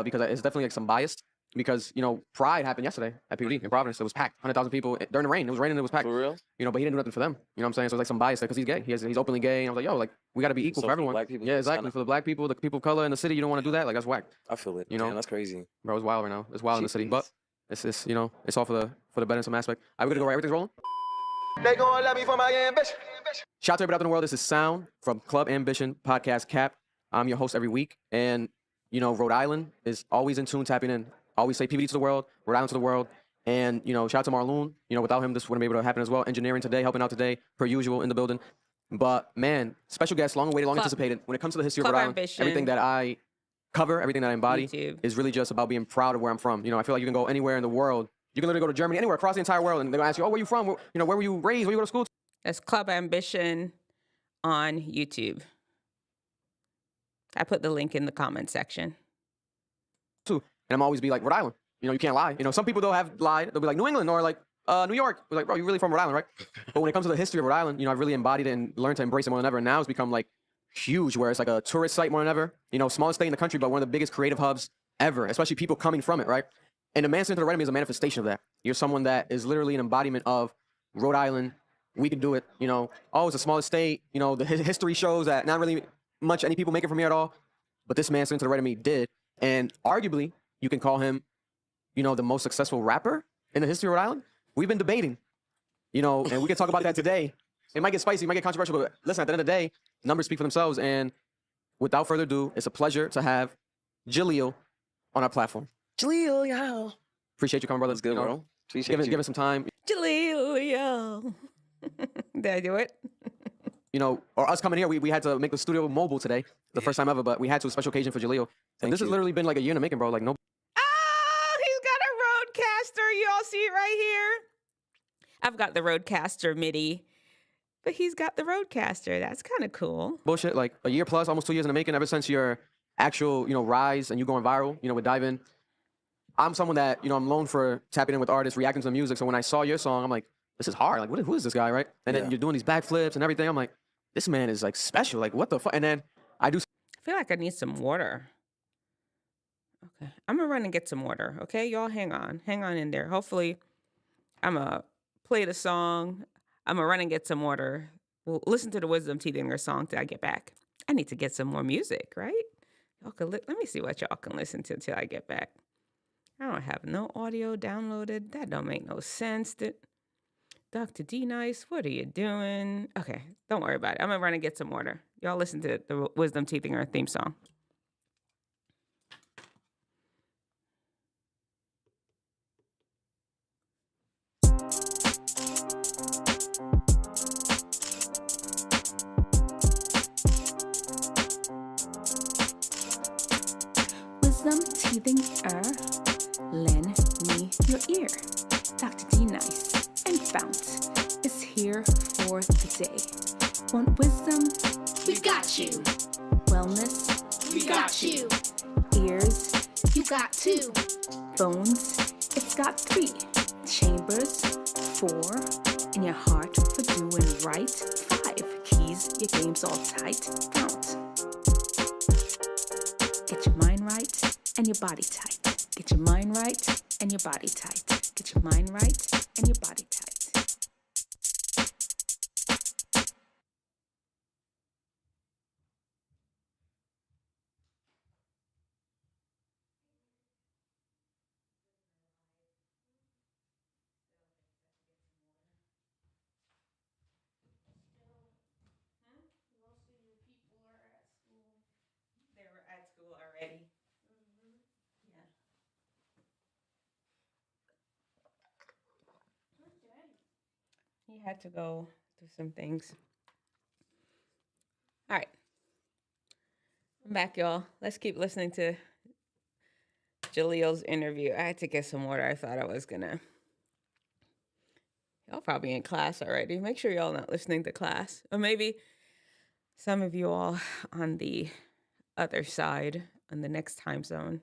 because it's definitely like some bias. Because, you know, Pride happened yesterday at PVD in Providence. It was packed, 100,000 people during the rain. It was raining and it was packed. For real? You know, but he didn't do nothing for them. You know what I'm saying? So it's like some bias there because he's gay. He's openly gay. And I was like, yo, like, we got to be equal for everyone. Black people, yeah, exactly. For the black people, the people of color in the city, you don't want to do that. Like, that's whack. I feel it. You know? Damn, that's crazy. Bro, it's wild right now. It's wild in the city. But it's you know, it's all for the better in some aspect. Are we going to go right? Everything's rolling? They gonna let me for my ambition. Shout out to everybody out in the world. This is Sound from Club Ambition Podcast Cap. I'm your host every week. And, you know, Rhode Island is always in tune, tapping in. Always say PVD to the world, Rhode Island to the world. And, you know, shout out to Marloon. You know, without him, this wouldn't be able to happen as well. Engineering today, helping out today, per usual, in the building. But, man, special guest, long awaited, long anticipated. When it comes to the history of Rhode Island, everything that I cover, everything that I embody is really just about being proud of where I'm from. You know, I feel like you can go anywhere in the world. You can literally go to Germany, anywhere across the entire world, and they're going to ask you, oh, where you from? You know, where were you raised? Where you go to school? That's Club Ambition on YouTube. I put the link in the comment section. And I'm always be like, Rhode Island. You know, you can't lie. You know, some people they'll have lied. They'll be like New England or like New York. We're like, bro, you're really from Rhode Island, right? But when it comes to the history of Rhode Island, you know, I've really embodied it and learned to embrace it more than ever. And now it's become like huge, where it's like a tourist site more than ever. You know, smallest state in the country, but one of the biggest creative hubs ever, especially people coming from it, right? And the man sitting to the right of me is a manifestation of that. You're someone that is literally an embodiment of Rhode Island. We can do it. You know, oh, it's the smallest state. You know, the history shows that not really much any people make it from here at all. But this man sitting to the right of me did. And arguably, you can call him, you know, the most successful rapper in the history of Rhode Island. We've been debating, you know, and we can talk about that today. It might get spicy, it might get controversial, but listen, at the end of the day, numbers speak for themselves. And without further ado, it's a pleasure to have Jeleel on our platform. Jeleel, yo. Appreciate you coming, brother. That's good, bro. Give us some time. Jeleel, yo. Did I do it? You know, or us coming here, we had to make the studio mobile today, the first time ever, but we had to, a special occasion for Jeleel. And this has literally been like a year in the making, bro. Like, no. He's got a Roadcaster. You all see it right here? I've got the Roadcaster MIDI, but he's got the Roadcaster. That's kind of cool. Bullshit, like a year plus, almost 2 years in the making, ever since your actual, you know, rise and you going viral, you know, with Dive In. I'm someone that, you know, I'm known for tapping in with artists, reacting to the music. So when I saw your song, I'm like, this is hard. Like, who is this guy, right? And then you're doing these backflips and everything. I'm like, this man is like special. Like, what the fuck? And then I feel like I need some water. Okay. I'm going to run and get some water. Okay, y'all hang on. Hang on in there. Hopefully, I'm going to play the song. I'm going to run and get some water. We'll listen to the Wisdomteethinger song till I get back. I need to get some more music, right? Y'all can let me see what y'all can listen to till I get back. I don't have no audio downloaded. That don't make no sense. Dr.D-Nice, what are you doing? Okay, don't worry about it. I'm going to run and get some water. Y'all listen to the Wisdomteethinger theme song. Wisdomteethinger, lend me your ear. Dr.D-Nice and Fount is here for the day. Want wisdom? We've got you. Wellness? We got you. Ears? You got two. Bones? It's got 3. Chambers? 4. In your heart for doing right? 5. Keys, your game's all tight. Fount. Get your mind right and your body tight. Get your mind right and your body tight. Get your mind right and your body tight. They were at school already. Yeah. He had to go do some things. All right. I'm back, y'all. Let's keep listening to Jaleel's interview. I had to get some water. I thought I was gonna. Y'all probably in class already. Make sure y'all not listening to class. Or maybe some of you all on the other side, on the next time zone,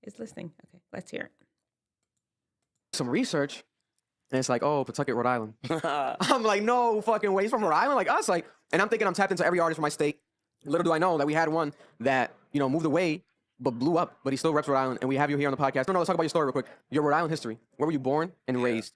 is listening. Okay, let's hear it. Some research, and it's like, oh, Pawtucket, Rhode Island. I'm like, no fucking way. He's from Rhode Island, like us, like. And I'm thinking I'm tapped into every artist from my state. Little do I know that we had one that moved away, but blew up, but he still reps Rhode Island, and we have you here on the podcast. No, let's talk about your story real quick. Your Rhode Island history. Where were you born and raised?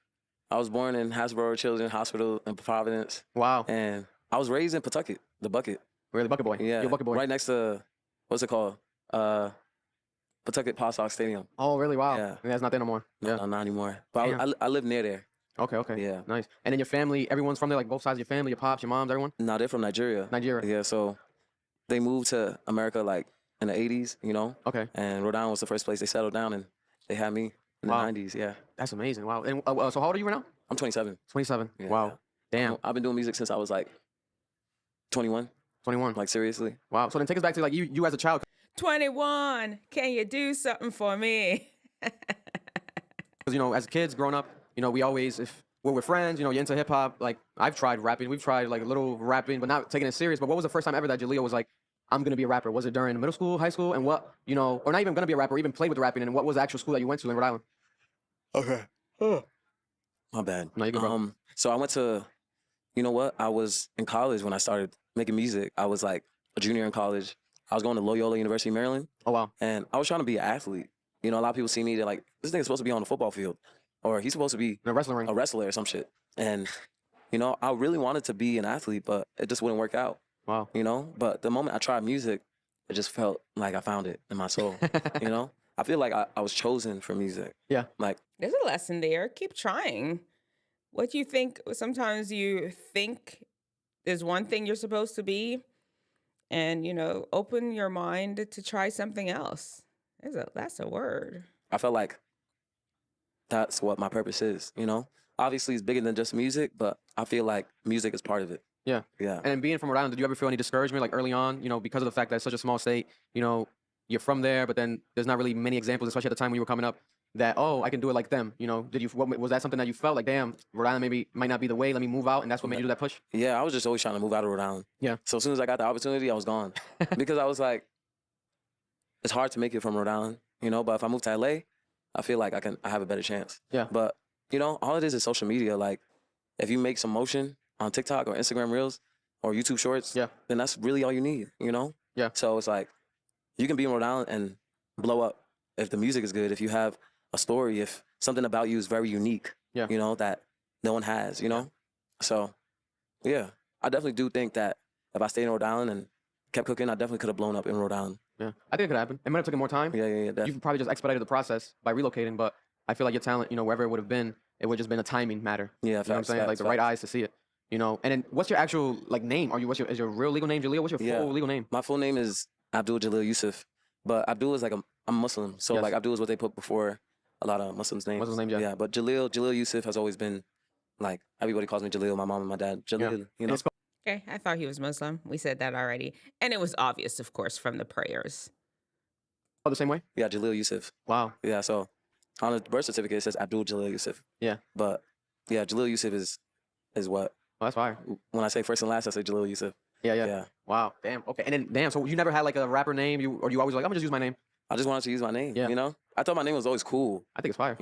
I was born in Hasbro Children's Hospital in Providence. Wow. And I was raised in Pawtucket, the Bucket. Where the Bucket Boy? Yeah. You're Bucket Boy. Right next to, what's it called? Pawtucket Paw Sox Stadium. Oh, really? Wow. Yeah. That's not there no more. Yeah. No, not anymore. But I live near there. Okay. Yeah. Nice. And then your family, everyone's from there, like both sides of your family, your pops, your moms, everyone? No, they're from Nigeria. Nigeria. Yeah, so they moved to America like in the 80s, Okay. And Rhode Island was the first place they settled down, and they had me in the 90s, yeah. That's amazing. Wow. And so how old are you right now? I'm 27. 27. Yeah. Wow. Damn. I've been doing music since I was like 21. 21. Like, seriously. Wow. So then take us back to like you as a child. 21. Can you do something for me? Because, as kids growing up, we always, if we're with friends, you're into hip hop, like I've tried rapping. We've tried like a little rapping, but not taking it serious. But what was the first time ever that Jeleel was like, I'm going to be a rapper? Was it during middle school, high school? And what, or not even going to be a rapper, even play with rapping? And what was the actual school that you went to in Rhode Island? Okay. Oh. My bad. No, you good, bro. So I went to, I was in college when I started making music. I was like a junior in college. I was going to Loyola University, Maryland. Oh, wow. And I was trying to be an athlete. A lot of people see me, they're like, this nigga's supposed to be on the football field. Or he's supposed to be a wrestler or some shit. And, I really wanted to be an athlete, but it just wouldn't work out. Wow. But the moment I tried music, it just felt like I found it in my soul. I feel like I was chosen for music. Yeah. Like, there's a lesson there. Keep trying. What you think, sometimes you think there's one thing you're supposed to be, and, open your mind to try something else. That's a word. I felt like that's what my purpose is, Obviously, it's bigger than just music, but I feel like music is part of it. Yeah. Yeah. And being from Rhode Island, did you ever feel any discouragement, like early on, because of the fact that it's such a small state, you're from there, but then there's not really many examples, especially at the time when you were coming up, that, oh, I can do it like them, was that something that you felt like, damn, Rhode Island maybe might not be the way, let me move out, and that's what made you do that push? Yeah, I was just always trying to move out of Rhode Island. Yeah. So as soon as I got the opportunity, I was gone. Because I was like, it's hard to make it from Rhode Island, but if I move to LA, I feel like I have a better chance. Yeah. But, all it is social media. Like, if you make some motion on TikTok or Instagram Reels or YouTube Shorts, then that's really all you need, Yeah. So it's like, you can be in Rhode Island and blow up if the music is good, if you have a story, if something about you is very unique, that no one has, So, yeah, I definitely do think that if I stayed in Rhode Island and kept cooking, I definitely could have blown up in Rhode Island. Yeah, I think it could happen. It might have taken more time. Yeah, definitely. You probably just expedited the process by relocating, but I feel like your talent, wherever it would have been, it would have just been a timing matter. Yeah, you know what I'm saying? Like the right eyes to see it. And then what's your actual name? Is your real legal name Jeleel? What's your full legal name? My full name is Abdul Jeleel Yusuf, but Abdul is like I'm Muslim, so like Abdul is what they put before a lot of Muslims' names. Muslims' names, yeah. Yeah, but Jeleel Yusuf has always been like, everybody calls me Jeleel, my mom and my dad. Jeleel, Okay, I thought he was Muslim. We said that already. And it was obvious, of course, from the prayers. Oh, the same way? Yeah, Jeleel Yusuf. Wow. Yeah, so on the birth certificate, it says Abdul Jeleel Yusuf. Yeah. But yeah, Jeleel Yusuf is what? Oh, that's fire. When I say first and last, I say Jeleel Yusuf. Yeah. Wow. Damn. Okay. And then, so you never had like a rapper name? You always like, I'm gonna just use my name? I just wanted to use my name, Yeah. I thought my name was always cool. I think it's fire.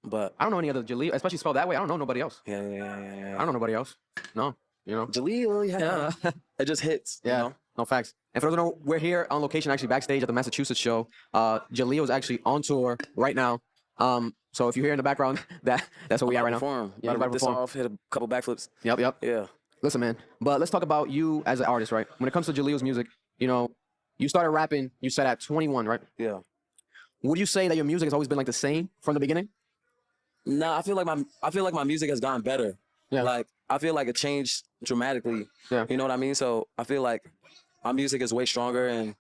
But I don't know any other Jeleel, especially spelled that way. I don't know nobody else. Yeah. I don't know nobody else. No. Jeleel, yeah. It just hits. Yeah. No facts. And for those who don't know, we're here on location, actually backstage at the Massachusetts show. Jeleel is actually on tour right now. So if you hear in the background, that's where we are right now. Yeah, about to rip this off, hit a couple backflips. Yep. Yeah. Listen, man. But let's talk about you as an artist, right? When it comes to Jaleel's music, you started rapping, you said at 21, right? Yeah. Would you say that your music has always been like the same from the beginning? Nah, I feel like my music has gotten better. Yeah. Like, I feel like it changed dramatically. Yeah. You know what I mean? So I feel like my music is way stronger, and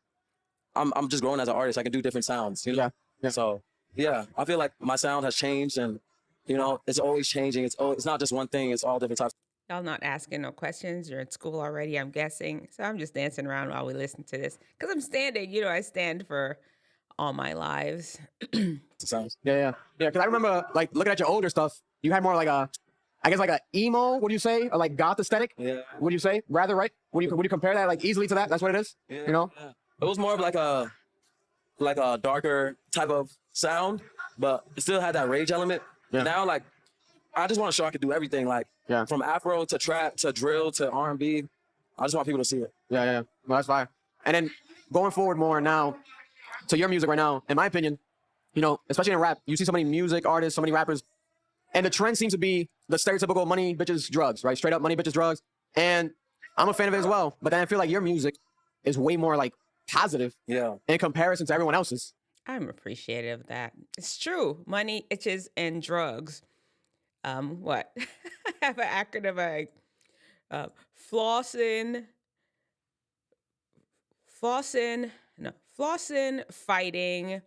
I'm just growing as an artist. I can do different sounds, Yeah. So yeah, I feel like my sound has changed, and it's always changing. It's not just one thing. It's all different types. Y'all not asking no questions. You're in school already, I'm guessing. So I'm just dancing around while we listen to this. Because I'm standing, I stand for all my lives. Yeah. Because I remember like looking at your older stuff. You had more like a, I guess like a emo. What do you say? Or like goth aesthetic. Yeah. What do you say? Rather, right? Would you compare that like easily to that? That's what it is. Yeah, You know. yeah. It was more of like a darker type of sound, but it still had that rage element. Yeah. Now like I just want to show I could do everything, like from Afro to trap to drill to R&B. I just want people to see it. Yeah. Well, that's fire. And then going forward more now to your music right now, in my opinion, you know, especially in rap, you see so many music artists, so many rappers, and the trend seems to be the stereotypical money, bitches, drugs, right? Straight up money, bitches, drugs. And I'm a fan of it as well. But then I feel like your music is way more like positive in comparison to everyone else's. I'm appreciative of that. It's true. Money, itches, and drugs. What? I have an acronym like flossing, fighting,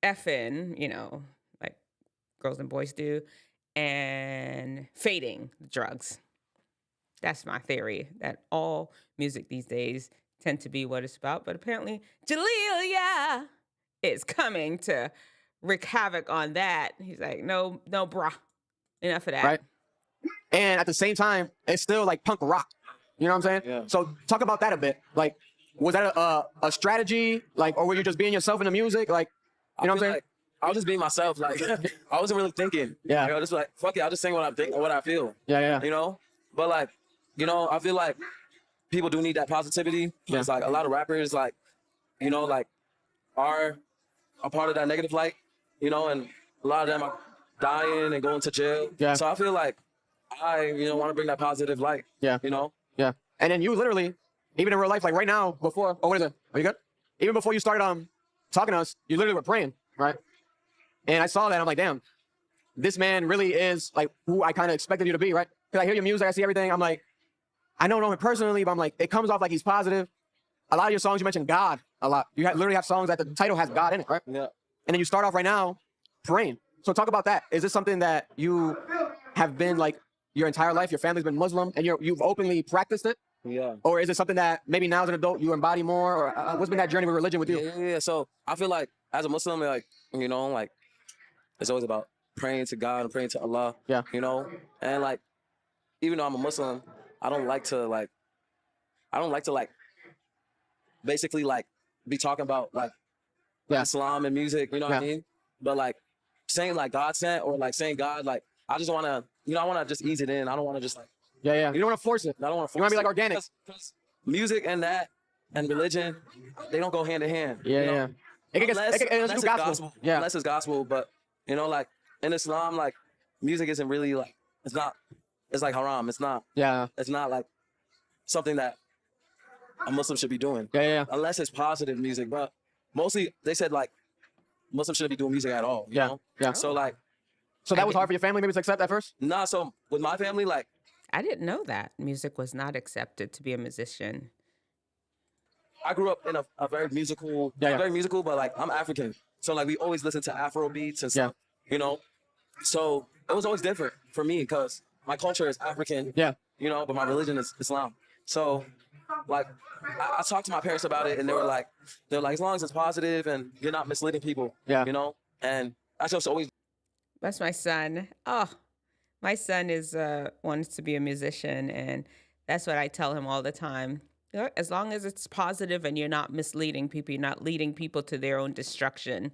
effing, you know, like girls and boys do, and fading drugs. That's my theory, that all music these days tend to be what it's about. But apparently, Jeleel, is coming to wreak havoc on that. He's like, no, brah. Enough of that. Right. And at the same time, it's still like punk rock. You know what I'm saying? Yeah. So talk about that a bit. Like, was that a strategy? Like, or were you just being yourself in the music? Like, you know what I'm saying? Like, I was just being myself. Like, I wasn't really thinking. Yeah. You know, just like, fuck it, I'll just sing what I think, what I feel. Yeah. You know? But like, you know, I feel like people do need that positivity. Yeah. It's like a lot of rappers, like, you know, like, are a part of that negative light, you know, and a lot of them are dying and going to jail. Yeah. So I feel like I, you know, want to bring that positive light. Yeah. You know? Yeah. And then you literally, even in real life, like right now, before, what is it? Are you good? Even before you started talking to us, you literally were praying, right? And I saw that, I'm like, damn, this man really is like who I kind of expected you to be, right? Because I hear your music, I see everything, I'm like, I don't know him personally, but I'm like, it comes off like he's positive. A lot of your songs, you mentioned God a lot. You literally have songs that the title has God in it, right? Yeah. And then you start off right now praying. So talk about that. Is this something that you have been like your entire life? Your family's been Muslim and you've openly practiced it? Yeah. Or is it something that maybe now as an adult you embody more? Or what's been that journey with religion with you? Yeah. So I feel like as a Muslim, like, you know, like it's always about praying to God and praying to Allah. Yeah. You know? And like, even though I'm a Muslim, I don't like to basically like be talking about like Islam and music, you know what I mean? But like saying like God sent or like saying God, like I just want to, you know, I want to just ease it in. I don't want to just like. Yeah. You don't want to force it. I don't want to force it. You want to be like organic. Because music and that and religion, they don't go hand in hand. Yeah, you know? yeah. Unless it's gospel. Yeah. Unless it's gospel. But, you know, like in Islam, like music isn't really like, it's like haram. It's not. Yeah. It's not like something that a Muslim should be doing. Yeah. Unless it's positive music. But mostly they said like Muslims shouldn't be doing music at all. You know? Yeah. So like. So that was hard for your family maybe to accept at first? Nah, so with my family, like. I didn't know that music was not accepted to be a musician. I grew up in a very musical, but like I'm African. So like we always listen to Afro beats and stuff, you know? So it was always different for me because my culture is African, you know, but my religion is Islam. So like I talked to my parents about it and they're like, as long as it's positive and you're not misleading people, you know? And I just always. That's my son. Oh, my son is wants to be a musician, and that's what I tell him all the time. You know, as long as it's positive and you're not misleading people, you're not leading people to their own destruction,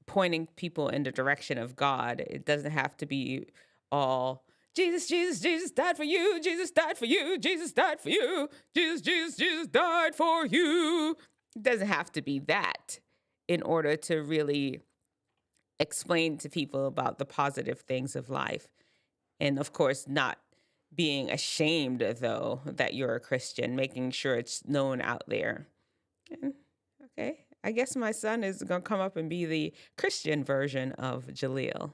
pointing people in the direction of God. It doesn't have to be all Jesus, Jesus, Jesus died for you. Jesus died for you. Jesus died for you. Jesus, Jesus, Jesus died for you. It doesn't have to be that in order to really explain to people about the positive things of life. And of course, not being ashamed, though, that you're a Christian, making sure it's known out there. And, okay, I guess my son is going to come up and be the Christian version of Jeleel.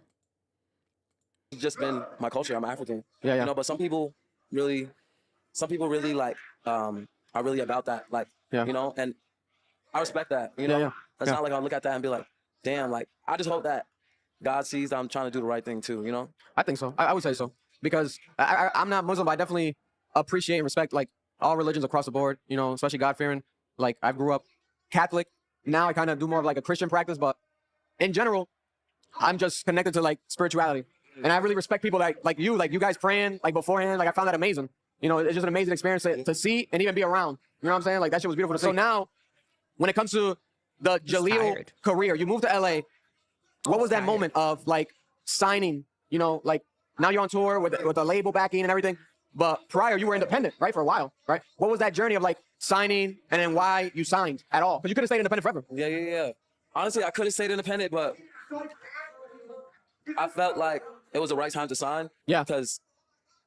It's just been my culture. I'm African. Yeah. You know, but some people really like are really about that. Like, you know, and I respect that. You know, it's not like I'll look at that and be like, damn, like, I just hope that God sees that I'm trying to do the right thing too, you know? I think so. I would say so. Because I'm not Muslim, but I definitely appreciate and respect, like, all religions across the board, you know, especially God-fearing. Like, I grew up Catholic, now I kind of do more of like a Christian practice, but in general, I'm just connected to like spirituality. And I really respect people like you guys praying like beforehand. Like I found that amazing. You know, it's just an amazing experience to see and even be around. You know what I'm saying? Like that shit was beautiful to see. So now, when it comes to the Jeleel career, you moved to LA. What was that moment of like signing? You know, like now you're on tour with a label backing and everything. But prior, you were independent, right, for a while, right? What was that journey of like signing and then why you signed at all? Because you could have stayed independent forever. Yeah. Honestly, I could have stayed independent, but I felt like it was the right time to sign. Yeah. Because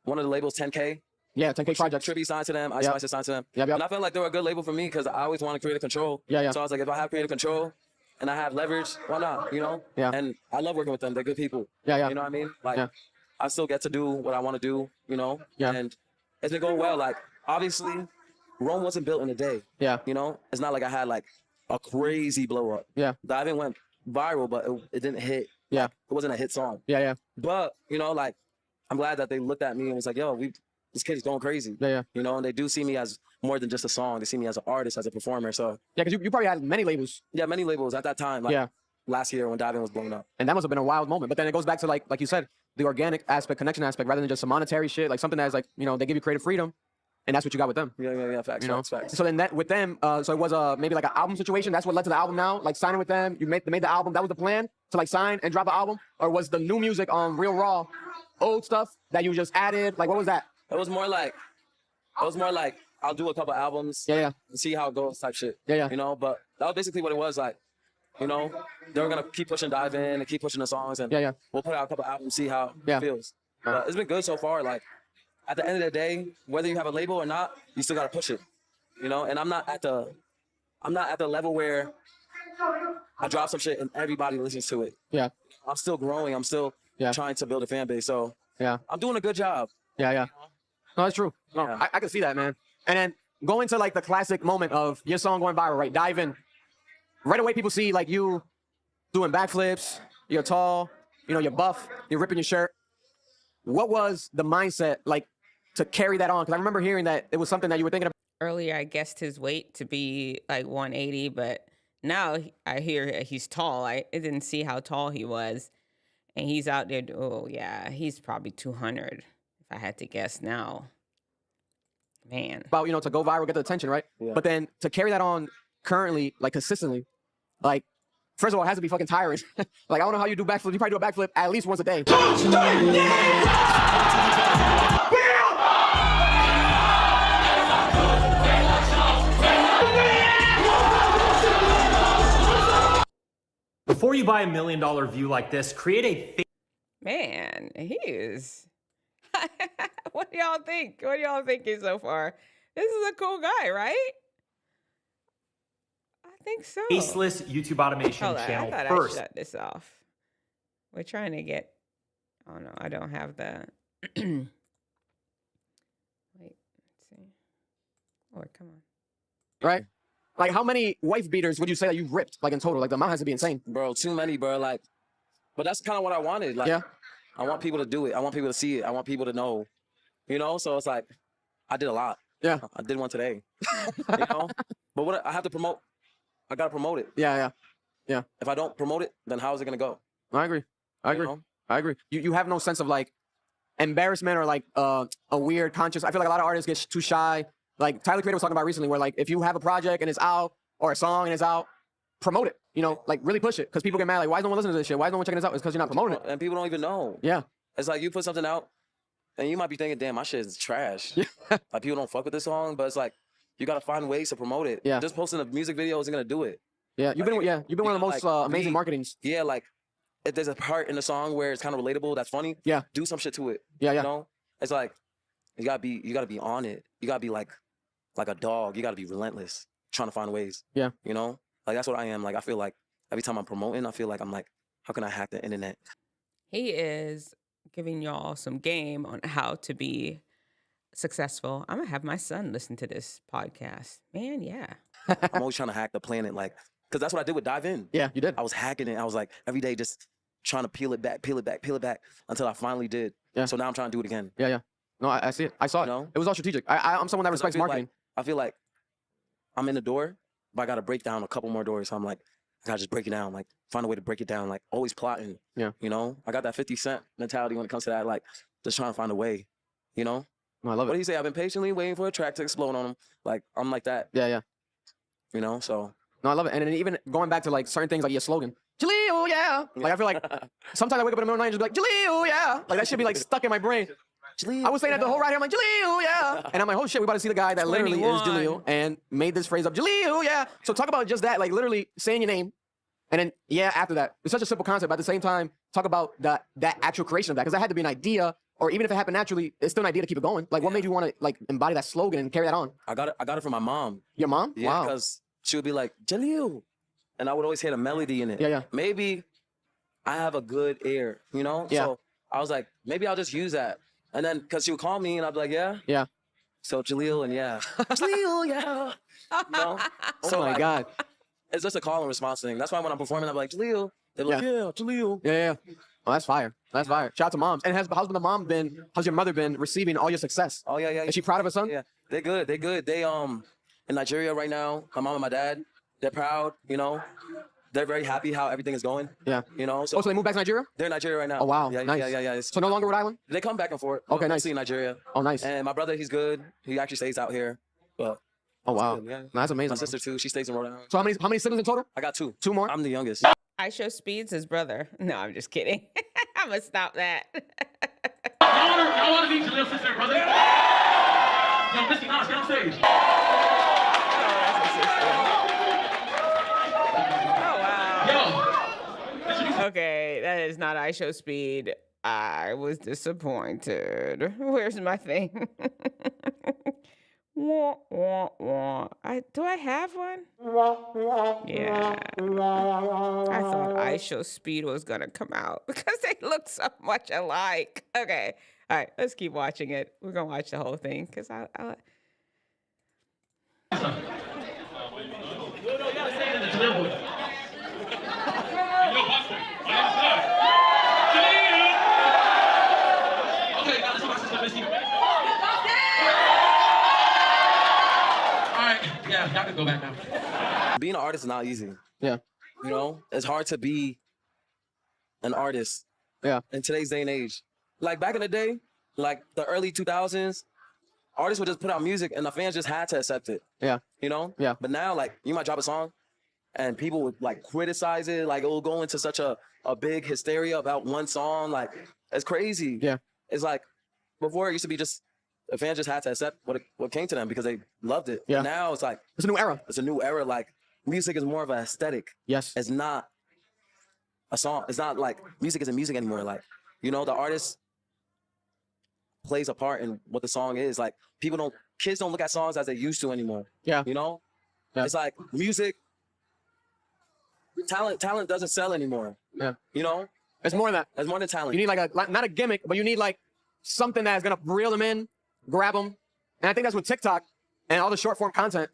one of the labels, 10K. Yeah, 10K projects. Trippy signed to them. Ice Spice signed to them. Yep. And I felt like they were a good label for me because I always want to create control. Yeah. So I was like, if I have creative control and I have leverage, why not? You know? Yeah. And I love working with them. They're good people. Yeah. You know what I mean? Like, I still get to do what I want to do, you know? Yeah. And it's been going well. Like, obviously, Rome wasn't built in a day. Yeah. You know? It's not like I had like a crazy blow up. Yeah. Diving went viral, but it didn't hit. Yeah. It wasn't a hit song. Yeah. But, you know, like, I'm glad that they looked at me and was like, yo, this kid's going crazy. Yeah. You know, and they do see me as more than just a song. They see me as an artist, as a performer. So yeah, because you probably had many labels. Yeah, many labels at that time. Like, last year when Diving was blowing up. And that must have been a wild moment. But then it goes back to like you said, the organic aspect, connection aspect, rather than just some monetary shit, like something that's like, you know, they give you creative freedom. And that's what you got with them. Yeah. Facts, you know? facts. So then that with them, so it was maybe like an album situation. That's what led to the album now. Like signing with them, you made the album. That was the plan to like sign and drop an album, or was the new music on Real Raw, old stuff that you just added? Like what was that? It was more like I'll do a couple albums. Yeah. And see how it goes, type shit. Yeah. You know, but that was basically what it was like. You know, they were gonna keep pushing Dive In and keep pushing the songs, and we'll put out a couple albums, see how it feels. But it's been good so far. Like, at the end of the day, whether you have a label or not, you still gotta push it. You know, and I'm not at the level where I drop some shit and everybody listens to it. Yeah. I'm still growing. I'm still trying to build a fan base. So I'm doing a good job. Yeah. No, that's true. No, I can see that, man. And then going to like the classic moment of your song going viral, right? Dive In. Right away, people see like you doing backflips. You're tall. You know, you're buff. You're ripping your shirt. What was the mindset like to carry that on? Because I remember hearing that it was something that you were thinking about. Earlier, I guessed his weight to be like 180, but now I hear he's tall. I didn't see how tall he was. And he's out there. Oh, yeah, he's probably 200 if I had to guess now. Man. About, you know, to go viral, get the attention, right? Yeah. But then to carry that on currently, like consistently, like, first of all, it has to be fucking tiring. Like, I don't know how you do backflips. You probably do a backflip at least once a day. Before you buy $1 million view like this, create a Man, he is. What do y'all think? What do y'all thinking so far? This is a cool guy, right? I think so. faceless YouTube automation Hold on, channel I thought first. I shut this off. We're trying to get. Oh no, I don't have the. Wait, let's see. Lord, come on. Right? Like, how many wife beaters would you say that you've ripped, like in total? Like, the amount has to be insane. Bro, too many, bro. Like, but that's kind of what I wanted. Like, I want people to do it. I want people to see it. I want people to know. You know, so it's like, I did a lot. Yeah. I did one today. You know, but what I have to promote, I gotta promote it. Yeah. If I don't promote it, then how is it gonna go? I agree. You know? I agree. You have no sense of like embarrassment or like a weird conscience. I feel like a lot of artists get too shy. Like Tyler Creator was talking about recently, where like if you have a project and it's out or a song and it's out, promote it. You know, like really push it, because people get mad. Like, why is no one listening to this shit? Why is no one checking this out? It's because you're not promoting it. And people don't even know. Yeah. It's like you put something out, and you might be thinking, "Damn, my shit is trash." Like people don't fuck with this song, but it's like you gotta find ways to promote it. Yeah. Just posting a music video isn't gonna do it. Yeah. You've been one of the most amazing marketings. Yeah, like if there's a part in the song where it's kind of relatable, that's funny. Yeah. Do some shit to it. Yeah. You know, it's like you gotta be on it. You gotta be like a dog. You gotta be relentless, trying to find ways. Yeah. You know, like that's what I am. Like I feel like every time I'm promoting, I feel like I'm like, how can I hack the internet? He is giving y'all some game on how to be successful. I'm gonna have my son listen to this podcast. Man, yeah. I'm always trying to hack the planet, like, because that's what I did with Dive In. Yeah, you did. I was hacking it. I was like every day just trying to peel it back until I finally did. Yeah. So now I'm trying to do it again. Yeah. No, I see it. I saw it. You know? It was all strategic. I'm someone that respects marketing. I feel like I'm in the door, but I got to break down a couple more doors. So I'm like, I got to just break it down, like find a way to break it down, like always plotting. Yeah. You know, I got that 50 Cent mentality when it comes to that, like just trying to find a way, you know? I love it. What do you say? I've been patiently waiting for a track to explode on him. Like, I'm like that. Yeah. You know, so. No, I love it. And then even going back to like certain things like your slogan, Jeleel, yeah. Like I feel like sometimes I wake up in the middle of the night and just be like, Jeleel, yeah. Like that should be like stuck in my brain. Jeleel, I was saying that the whole ride here, I'm like, Jeleel, yeah. And I'm like, oh shit, we about to see the guy that literally is Jeleel and made this phrase up, Jeleel, yeah. So talk about just that, like literally saying your name. And then, yeah, after that. It's such a simple concept. But at the same time, talk about that actual creation of that. Because that had to be an idea, or even if it happened naturally, it's still an idea to keep it going. Like, what made you want to like embody that slogan and carry that on? I got it from my mom. Your mom? Yeah, Wow. because she would be like, Jeleel. And I would always hear the melody in it. Yeah. Maybe I have a good ear, you know? Yeah. So I was like, maybe I'll just use that. And then, because she would call me, and I'd be like, yeah? Yeah. So Jeleel, and yeah. Jeleel, yeah. No? Oh my God. It's just a call and response thing. That's why when I'm performing, I'm like, Jeleel. They're like, yeah, Jeleel. Yeah. Oh, that's fire. That's fire. Shout out to moms. And how's your mother been receiving all your success? Oh, yeah. Is she proud of her son? Yeah, they're good. They, in Nigeria right now, my mom and my dad, they're proud, you know? They're very happy how everything is going. Yeah. You know? So they moved back to Nigeria? They're in Nigeria right now. Oh, wow. Yeah, Nice. Yeah. So no longer Rhode Island? They come back and forth. Okay, nice. In Nigeria. Oh, nice. And my brother, he's good. He actually stays out here. But oh, wow. good, yeah. No, that's amazing. My sister, too. She stays in Rhode Island. So how many siblings in total? I got 2. 2 more? I'm the youngest. Ishowspeed's his brother. No, I'm just kidding. I'm gonna stop that. Y'all want to meet Jaleel's sister, brother? Yo, Missy Knox, get on stage. Okay, that is not Ishowspeed. I was disappointed. Where's my thing? Wah, wah, wah. Do I have one? Yeah. I thought Ishowspeed was gonna come out because they look so much alike. Okay. All right, let's keep watching it. We're gonna watch the whole thing because I Yeah, y'all can go back now. Being an artist is not easy. Yeah. You know, it's hard to be an artist. Yeah. In today's day and age. Like back in the day, like the early 2000s, artists would just put out music and the fans just had to accept it. Yeah. You know? Yeah. But now, like, you might drop a song and people would like criticize it. Like, it will go into such a big hysteria about one song. Like, it's crazy. Yeah. It's like, before it used to be just, the fans just had to accept what came to them because they loved it. Yeah. Now it's like, it's a new era. It's a new era. Like, music is more of an aesthetic. Yes. It's not a song. It's not like music isn't music anymore. Like, you know, the artist plays a part in what the song is. Like, kids don't look at songs as they used to anymore. Yeah. You know? Yeah. It's like music, talent doesn't sell anymore. Yeah. You know? It's more than that. It's more than talent. You need like not a gimmick, but you need like something that's gonna reel them in, grab them. And I think that's what TikTok and all the short form content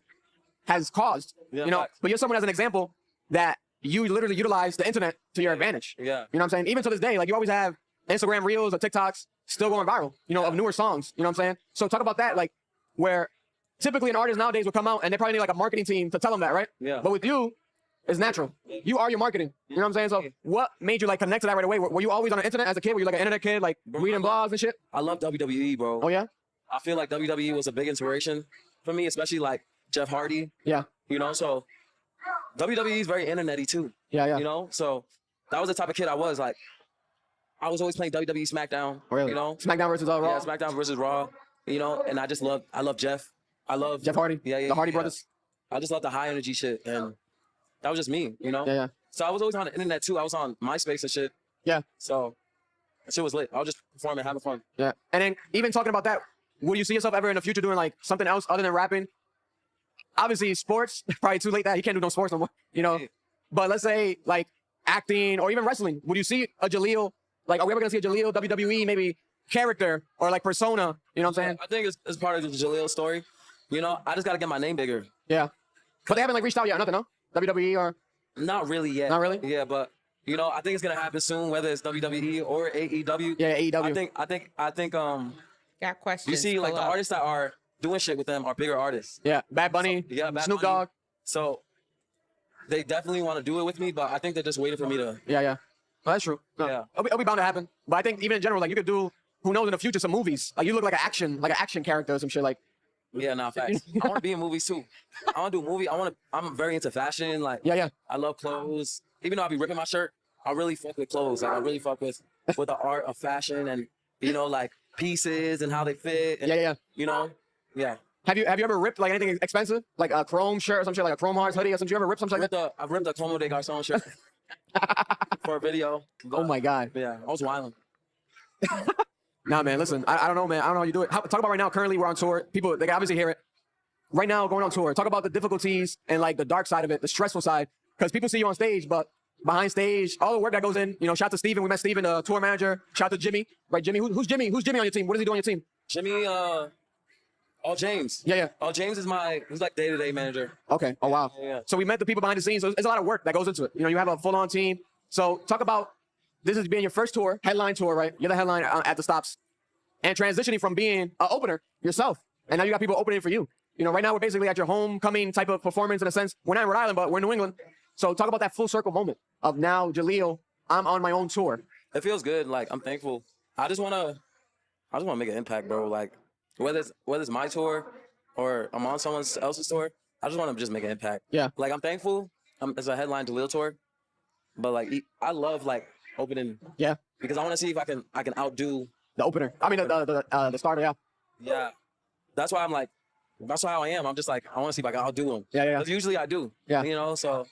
has caused. Yeah, you know, facts. but you're someone as an example that you literally utilize the internet to your advantage. Yeah. You know what I'm saying? Even to this day, like you always have Instagram Reels or TikToks still going viral, you know, of newer songs. You know what I'm saying? So talk about that, like where typically an artist nowadays will come out and they probably need like a marketing team to tell them that, right? Yeah. But with you, it's natural. You are your marketing. You know what I'm saying? So what made you like connect to that right away? Were you always on the internet as a kid? Were you like an internet kid, like reading blogs and shit? I love WWE, bro. Oh yeah? I feel like WWE was a big inspiration for me, especially like Jeff Hardy. Yeah. You know, so WWE is very internet-y too. Yeah. You know, so that was the type of kid I was. Like, I was always playing WWE SmackDown. Really? You know? SmackDown versus Raw? Yeah, SmackDown versus Raw. You know, and I love Jeff. I love Jeff Hardy? Yeah. The Hardy brothers? I just love the high energy shit. And that was just me, you know? Yeah. So I was always on the internet too. I was on MySpace and shit. Yeah. So that shit was lit. I was just performing, having fun. Yeah. And then even talking about that, would you see yourself ever in the future doing like something else other than rapping? Obviously sports, probably too late that you can't do no sports no more, you know? But let's say like acting or even wrestling. Would you see a Jeleel, like are we ever gonna see a Jeleel WWE maybe character or like persona? You know what I'm saying? I think it's part of the Jeleel story. You know, I just gotta get my name bigger. Yeah. But they haven't like reached out yet, nothing, no? WWE or? Not really yet. Not really? Yeah, but you know, I think it's gonna happen soon, whether it's WWE or AEW. Yeah, AEW. I think got questions. you see like pull the up. artists that are doing shit with them are bigger artists. Yeah, Bad Bunny, Yeah, Bad Snoop Bunny. Dogg. So they definitely want to do it with me, but I think they're just waiting for me to. Yeah. Well, that's true. No, Yeah. it'll be bound to happen. But I think even in general, like you could do, who knows, in the future, some movies. Like you look like an action character or some shit. Like. Yeah, nah, facts. I want to be in movies too. I want to do a movie. I'm very into fashion. Like, yeah. I love clothes. Even though I be ripping my shirt, I really fuck with clothes. Like, I really fuck with the art of fashion and, you know, like pieces and how they fit. And, yeah. You know, yeah. Have you ever ripped like anything expensive, like a chrome shirt or some shit, like a Chrome Hearts hoodie or something? You ever ripped something like that? I've ripped a Como de Garçon shirt for a video. Oh my god. Yeah, I was wilding. Nah, man, listen, I don't know, man. I don't know how you do it. Talk about right now, currently we're on tour. People, they can obviously hear it. Right now, going on tour. Talk about the difficulties and like the dark side of it, the stressful side. Because people see you on stage, but behind stage, all the work that goes in, you know, shout out to Steven. We met Steven, the tour manager. Shout out to Jimmy. Right, Jimmy? Who's Jimmy? Who's Jimmy on your team? What does he do on your team? Jimmy, James. Yeah. James is he's like day-to-day manager. Okay. Oh, wow. Yeah. So we met the people behind the scenes. So there's a lot of work that goes into it. You know, you have a full-on team. So talk about, this is being your first tour, headline tour, right? You're the headline at the stops. And transitioning from being an opener yourself. And now you got people opening for you. You know, right now we're basically at your homecoming type of performance in a sense. We're not in Rhode Island, but we're in New England. So talk about that full circle moment of now, Jeleel, I'm on my own tour. It feels good. Like, I'm thankful. I just want to make an impact, bro. Like, whether it's my tour or I'm on someone else's tour, I just want to just make an impact. Yeah. Like, I'm thankful. It's a headline Jeleel tour. But, like, I love, like, opening. Yeah. Because I want to see if I can outdo the opener. I mean, the starter, yeah. Yeah. That's why I'm like, that's how I am. I'm just like, I want to see if I can outdo him. Yeah. Because usually I do. Yeah. You know, so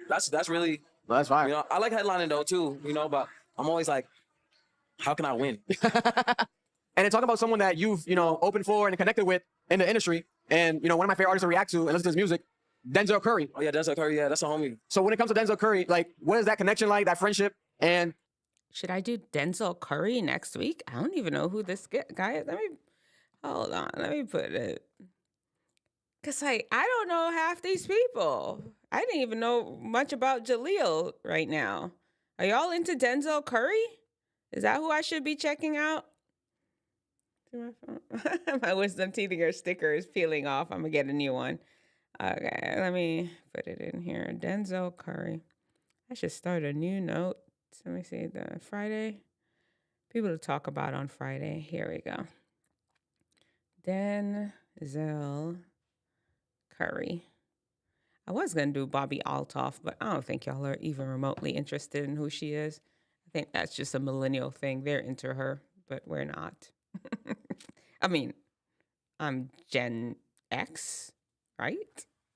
that's really. Well, that's fine. You know, I like headlining though too. You know, but I'm always like, how can I win? And then talk about someone that you've, you know, opened for and connected with in the industry. And, you know, one of my favorite artists to react to and listen to his music, Denzel Curry. Oh yeah, Denzel Curry. Yeah, that's a homie. So when it comes to Denzel Curry, like, what is that connection like, that friendship? And should I do Denzel Curry next week? I don't even know who this guy is. Hold on. Let me put it. Because, like, I don't know half these people. I didn't even know much about Jeleel right now. Are y'all into Denzel Curry? Is that who I should be checking out? My Wisdomteethinger sticker is peeling off. I'm going to get a new one. Okay, let me put it in here. Denzel Curry. I should start a new note. Let me see, the Friday. People to talk about on Friday. Here we go. Denzel Curry. I was going to do Bobby Altoff, but I don't think y'all are even remotely interested in who she is. I think that's just a millennial thing. They're into her, but we're not. I mean, I'm Gen X, right?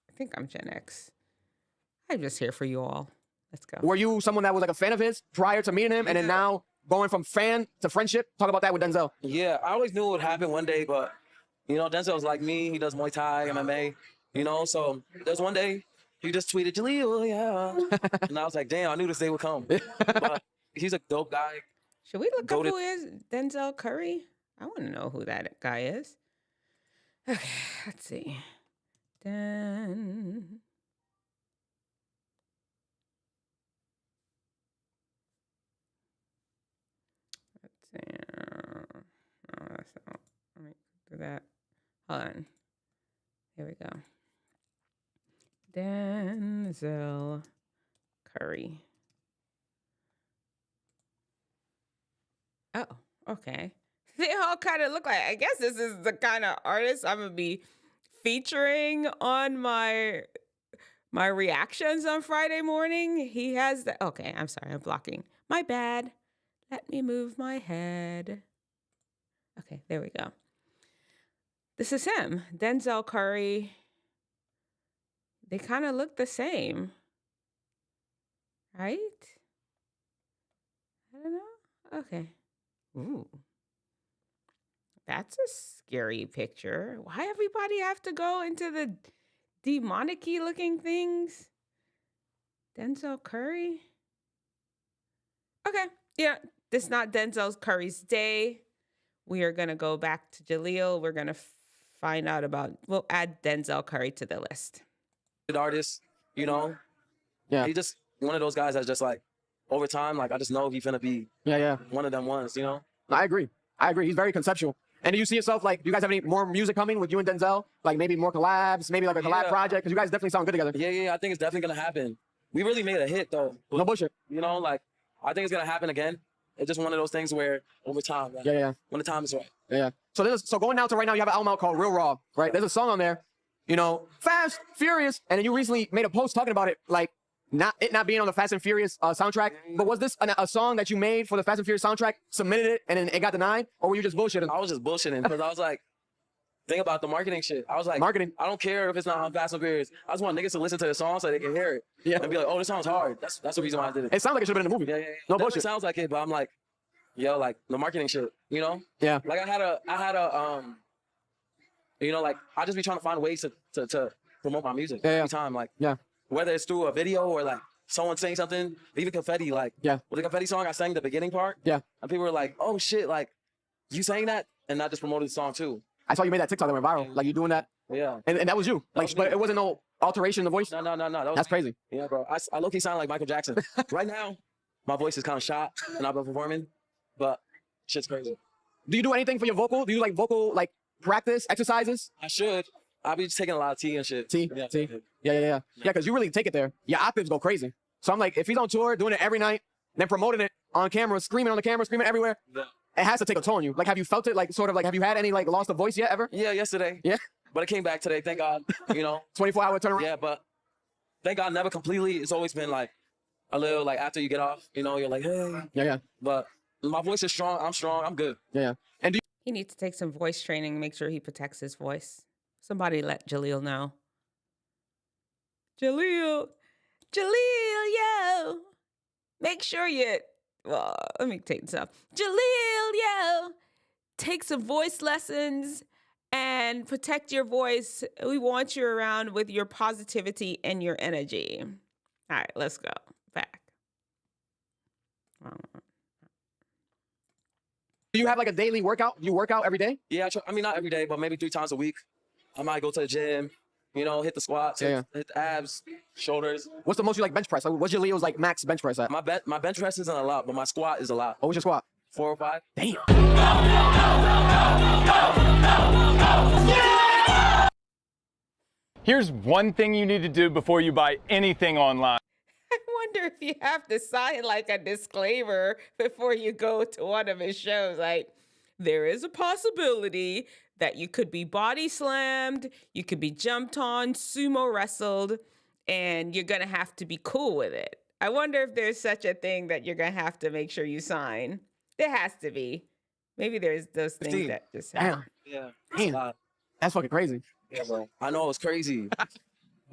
I think I'm Gen X. I'm just here for you all. Let's go. Were you someone that was like a fan of his prior to meeting him, and then now going from fan to friendship? Talk about that with Denzel. Yeah, I always knew it would happen one day, but, you know, Denzel's like me. He does Muay Thai, MMA, you know, so there's one day he just tweeted, Jeleel, yeah. And I was like, damn, I knew this day would come. But he's a dope guy. Should we look up who is Denzel Curry? I want to know who that guy is. Okay, let's see. No, that's not. Let me do that. Hold on. Here we go. Denzel Curry. Oh, okay. They all kind of look like, I guess this is the kind of artist I'm going to be featuring on my reactions on Friday morning. He has the, okay, I'm sorry, I'm blocking. My bad. Let me move my head. Okay, there we go. This is him, Denzel Curry. They kind of look the same, right? I don't know. Okay. Ooh. That's a scary picture. Why everybody have to go into the demonic-y looking things? Denzel Curry? Okay, yeah, this is not Denzel Curry's day. We are going to go back to Jeleel. We're going to find out about, we'll add Denzel Curry to the list. Artist, you know? Yeah. He just one of those guys that's just like, over time, like, I just know he's going to be one of them ones, you know? I agree. He's very conceptual. And do you see yourself like, do you guys have any more music coming with you and Denzel? Like maybe more collabs, maybe like a collab project? Because you guys definitely sound good together. Yeah, I think it's definitely gonna happen. We really made a hit though. No bullshit. You know, like I think it's gonna happen again. It's just one of those things where over time, like, when the time is right. Yeah. So going now to right now, you have an album out called Real Raw, right? There's a song on there, you know, Fast, Furious, and then you recently made a post talking about it, like not being on the Fast and Furious soundtrack. But was this a song that you made for the Fast and Furious soundtrack, submitted it, and then it got denied, or were you just bullshitting? I was just bullshitting because I was like, think about the marketing shit. I was like, marketing. I don't care if it's not on Fast and Furious. I just want niggas to listen to the song so they can hear it. Yeah. And be like, oh, this sounds hard. That's the reason why I did it. It sounds like it should have been in the movie. Yeah. No Definitely bullshit. Sounds like it, but I'm like, yo, like the marketing shit, you know? Yeah. Like I had a you know, like I just be trying to find ways to promote my music every time, like whether it's through a video or like someone saying something, even confetti, like with the confetti song, I sang the beginning part. Yeah. And people were like, oh shit, like you sang that, and I just promoted the song too. I saw you made that TikTok that went viral. Like you doing that. Yeah. And that was you. Like, but it wasn't no alteration in the voice. No. That's crazy. Yeah, bro. I low-key sound like Michael Jackson. Right now, my voice is kind of shot and I've been performing, but shit's crazy. Do you do anything for your vocal? Do you like vocal like practice exercises? I should. I'll be just taking a lot of tea and shit. Tea? Yeah, because you really take it there. Your octaves go crazy. So I'm like, if he's on tour, doing it every night, then promoting it on camera, screaming on the camera, screaming everywhere, it has to take a toll on you. Like, have you felt it, like, sort of, like, have you had any, like, loss of voice yet, ever? Yeah, yesterday. Yeah? But it came back today, thank God, you know. 24-hour turnaround? Yeah, but thank God never completely. It's always been, like, a little, like, after you get off, you know, you're like, hey. Yeah. But my voice is strong. I'm strong. I'm good. Yeah. And he needs to take some voice training, make sure he protects his voice. Somebody let Jeleel know. Jeleel, yo. Make sure let me take this up. Jeleel, yo. Take some voice lessons and protect your voice. We want you around with your positivity and your energy. All right, let's go back. Do you have like a daily workout? Do you work out every day? Yeah, I mean, not every day, but maybe 3 times a week. I might go to the gym, you know, hit the squats, hit the abs, shoulders. What's the most you like bench press? Like, what's your Leo's like max bench press at? My bench press isn't a lot, but my squat is a lot. Oh, what's your squat? 4 or 5. Damn. Here's one thing you need to do before you buy anything online. I wonder if you have to sign like a disclaimer before you go to one of his shows. Like, there is a possibility that you could be body slammed, you could be jumped on, sumo wrestled, and you're going to have to be cool with it. I wonder if there's such a thing that you're going to have to make sure you sign. There has to be. Maybe there's those things that just happen. Yeah. Damn. That's fucking crazy. Yeah, bro. I know, it's crazy.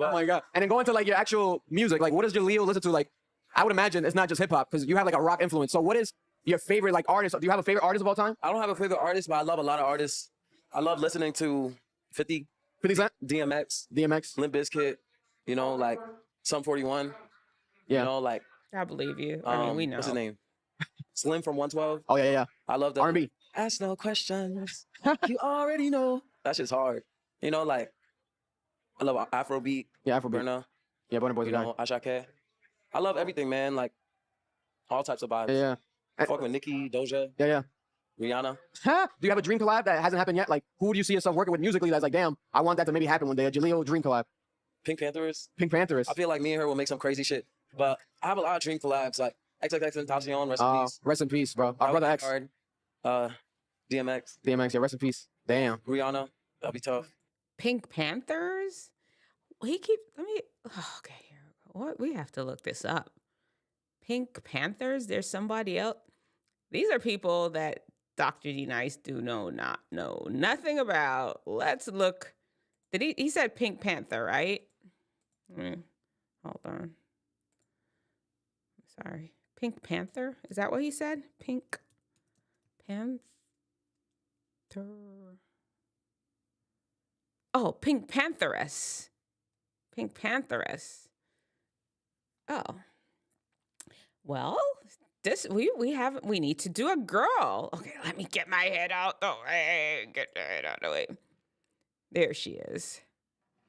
Oh my God. And then going to like your actual music, like what does Jeleel listen to? Like, I would imagine it's not just hip hop because you have like a rock influence. So what is your favorite like artist? Do you have a favorite artist of all time? I don't have a favorite artist, but I love a lot of artists. I love listening to 50 Cent, DMX, Limp Bizkit, you know, like Sum 41. Yeah. You know, like. I believe you. I mean, we know. What's his name? Slim from 112. Oh, yeah. I love that. R&B. Ask no questions. You already know. That shit's hard. You know, like, I love Afrobeat. Yeah, Afrobeat. Burna. Yeah, Burna Boy's you know, Ashake. I love everything, man. Like, all types of vibes. Yeah. Fuck with Nicki, Doja. Yeah. Rihanna. Do you have a dream collab that hasn't happened yet? Like, who do you see yourself working with musically that's like, damn, I want that to maybe happen one day? A Jeleel dream collab. Pink Panthers. I feel like me and her will make some crazy shit. But I have a lot of dream collabs, like XXXTentacion, rest in peace. Rest in peace, bro. Our brother X. DMX. Yeah, rest in peace. Damn. Rihanna. That'll be tough. Pink Panthers? Okay, here. What? We have to look this up. Pink Panthers? There's somebody else? These are people that Dr.D-Nice do know nothing about. Let's look. He said Pink Panther, right? Hold on. Sorry. Pink Panther? Is that what he said? Pink Panther. Oh, Pink Pantheress. Pink Pantheress. Oh. Well, we need to do a girl. Okay, let me get my head out the way. Get my head out the way. There she is.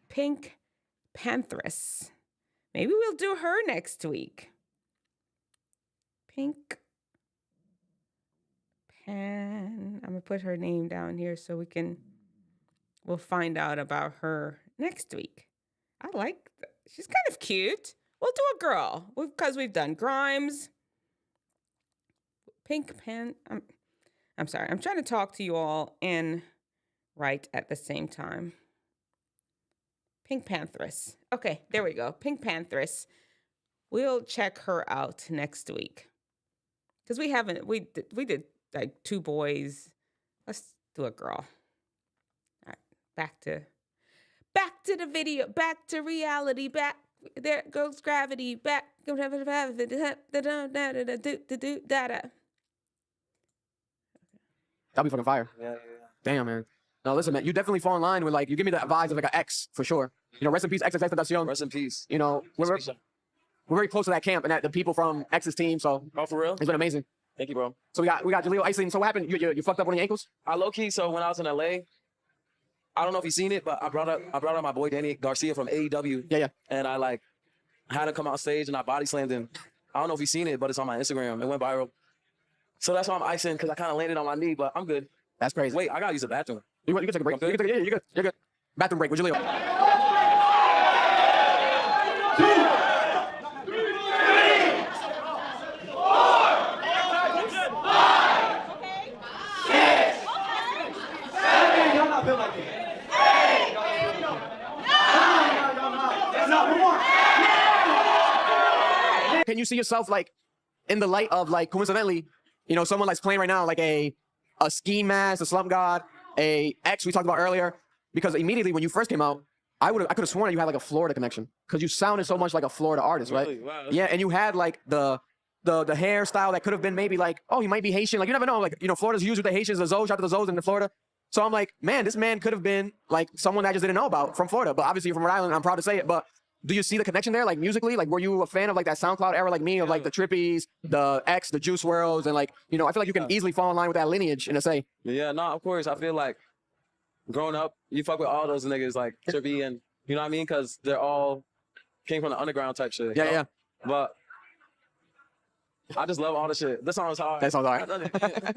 Pink Pantheress. Maybe we'll do her next week. Pink I'm gonna put her name down here so we'll find out about her next week. She's kind of cute. We'll do a girl because we've done Grimes, Pink Pan. I'm sorry. I'm trying to talk to you all and write at the same time. Pink Pantheress. Okay, there we go. Pink Pantheress. We'll check her out next week because we did like 2 boys. Let's do a girl. All right, back to the video, back to reality, back there goes gravity, back. That'll be fucking fire. Yeah. Damn, man. No, listen, man. You definitely fall in line with like you give me the vibes of like an X for sure. You know, rest in peace, XXXTentacion. Rest in peace. You know, we're very close to that camp and the people from X's team. So for real, it's been amazing. Thank you, bro. So we got Jeleel Iceland. So what happened? You fucked up one of your ankles? I low key. So when I was in LA, I don't know if you've seen it, but I brought up my boy Danny Garcia from AEW. Yeah. And I like had him come out stage and I body slammed him. I don't know if you've seen it, but it's on my Instagram. It went viral. So that's why I'm icing because I kind of landed on my knee, but I'm good. That's crazy. Wait, I gotta use the bathroom. You can take a break. You're good. Bathroom break with Jeleel. Can you see yourself like in the light of like coincidentally, you know, someone like playing right now like a ski mask, a slump god, a X we talked about earlier? Because immediately when you first came out, I could have sworn that you had like a Florida connection because you sounded so much like a Florida artist, right? Really? Wow. Yeah, and you had like the hairstyle that could have been maybe like, oh, he might be Haitian. Like you never know. Like, you know, Florida's huge with the Haitians, the Zoes, shout out to the Zoes in Florida. So I'm like, man, this man could have been like someone I just didn't know about from Florida. But obviously you're from Rhode Island, I'm proud to say it. But do you see the connection there? Like musically, like were you a fan of like that SoundCloud era like me of like the Trippies, the X, the Juice WRLDs, and like, you know, I feel like you can easily fall in line with that lineage in a say. Yeah, no, of course. I feel like growing up, you fuck with all those niggas like Trippy and you know what I mean? Because they're all came from the underground type shit. Yeah, yeah. But I just love all the shit. This song is hard. That song's hard.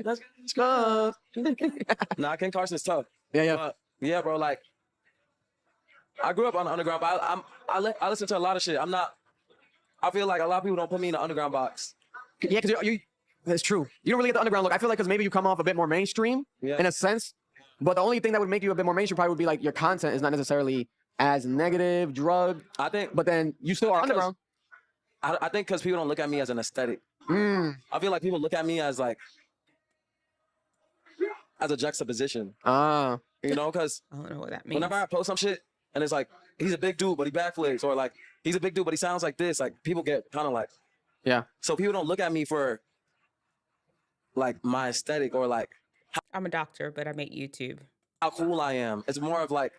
Let's go. Nah, Ken Carson's tough. Yeah. But, yeah, bro, like I grew up on the underground, but I listen to a lot of shit. I feel like a lot of people don't put me in the underground box. Yeah, because that's true. You don't really get the underground look. I feel like because maybe you come off a bit more mainstream in a sense. But the only thing that would make you a bit more mainstream probably would be like your content is not necessarily as negative, drug. I think. But then you still are underground. I think because people don't look at me as an aesthetic. I feel like people look at me as like a juxtaposition. You know, because I don't know what that means. Whenever I post some shit and it's like he's a big dude but he backflips, or like he's a big dude but he sounds like this, like people get kind of like So people don't look at me for like my aesthetic or like I'm a doctor, but I make YouTube. How cool I am. It's more of like,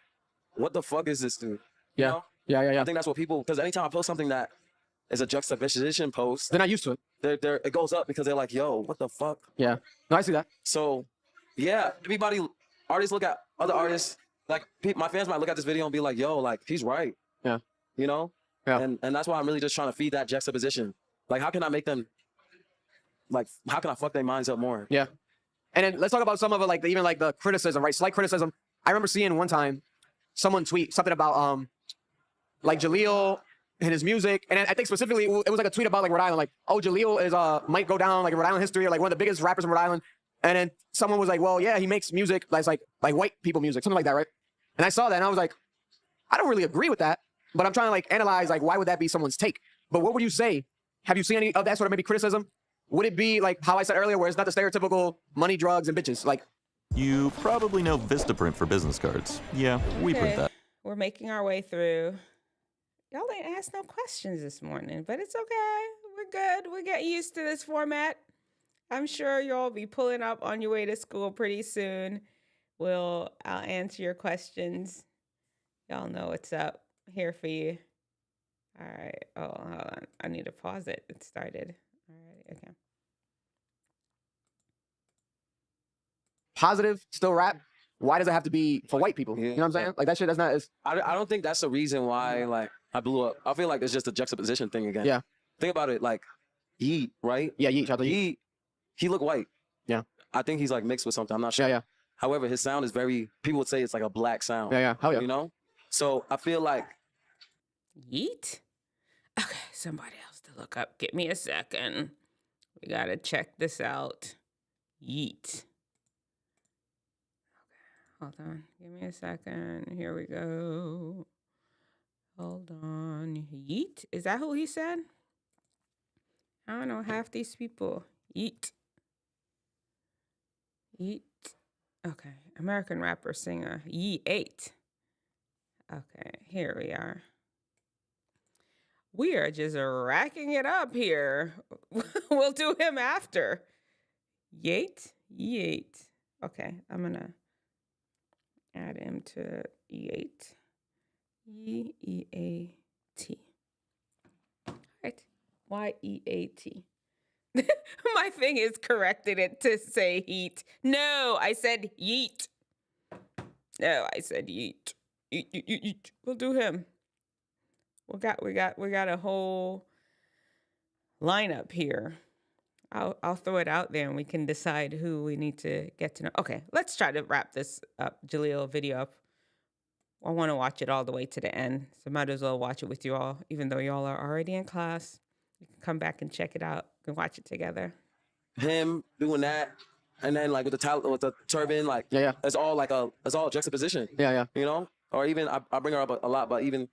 what the fuck is this dude? You know? Yeah. I think that's what people, because anytime I post something that is a juxtaposition post, they're not used to it. It goes up because they're like, yo, what the fuck? Yeah. No, I see that. So, yeah, artists look at other artists, like my fans might look at this video and be like, yo, like, he's right. Yeah. You know? Yeah. And that's why I'm really just trying to feed that juxtaposition. Like, how can I make them, like, how can I fuck their minds up more? Yeah. And then let's talk about some of it, like even like the criticism, right? Slight criticism. I remember seeing one time someone tweet something about like Jeleel and his music, and I think specifically it was like a tweet about like Rhode Island, like, oh, Jeleel is might go down like in Rhode Island history or like one of the biggest rappers in Rhode Island. And then someone was like, well, yeah, he makes music that's like white people music, something like that, right? And I saw that and I was like, I don't really agree with that, but I'm trying to like analyze like why would that be someone's take? But what would you say? Have you seen any of that sort of maybe criticism? Would it be like how I said earlier, where it's not the stereotypical money, drugs, and bitches? Like, you probably know Vistaprint for business cards. Yeah, we print that. We're making our way through. Y'all didn't ask no questions this morning, but it's okay. We're good. We're getting used to this format. I'm sure you'll be pulling up on your way to school pretty soon. I'll answer your questions. Y'all know what's up here for you. All right. Oh, hold on. I need to pause it. It started. All right. Okay. Positive, still rap. Why does it have to be for white people? You know what I'm saying? Like that shit, that's not. I don't think that's the reason why like I blew up. I feel like it's just a juxtaposition thing again. Yeah. Think about it, like Yeet, right? Yeah, Yeet. He looked white. Yeah. I think he's like mixed with something. I'm not sure. Yeah, yeah. However, his sound is very. People would say it's like a black sound. Yeah, yeah. Hell yeah. You know. So I feel like. Yeet. Okay, somebody else to look up. Give me a second. We gotta check this out. Yeet. Okay, hold on. Give me a second. Here we go. Hold on. Yeet? Is that who he said? I don't know half these people. Yeet. Yeet. Okay. American rapper, singer. Yeet. Okay, here we are. We are just racking it up here. We'll do him after. Yeet. Okay, I'm gonna add him to Yeet. E-E-A-T. Right. Y-E-A-T. My thing is corrected it to say heat. No, I said yeet. No, I said yeet. Yeet. We'll do him. We got a whole lineup here. I'll throw it out there and we can decide who we need to get to know. Okay, let's try to wrap this up, Jeleel video up. I want to watch it all the way to the end, so might as well watch it with you all, even though y'all are already in class. You can come back and check it out. We can watch it together. Him doing that, and then like with the turban, like it's all like it's all juxtaposition. Yeah. You know, or even I bring her up a lot, but even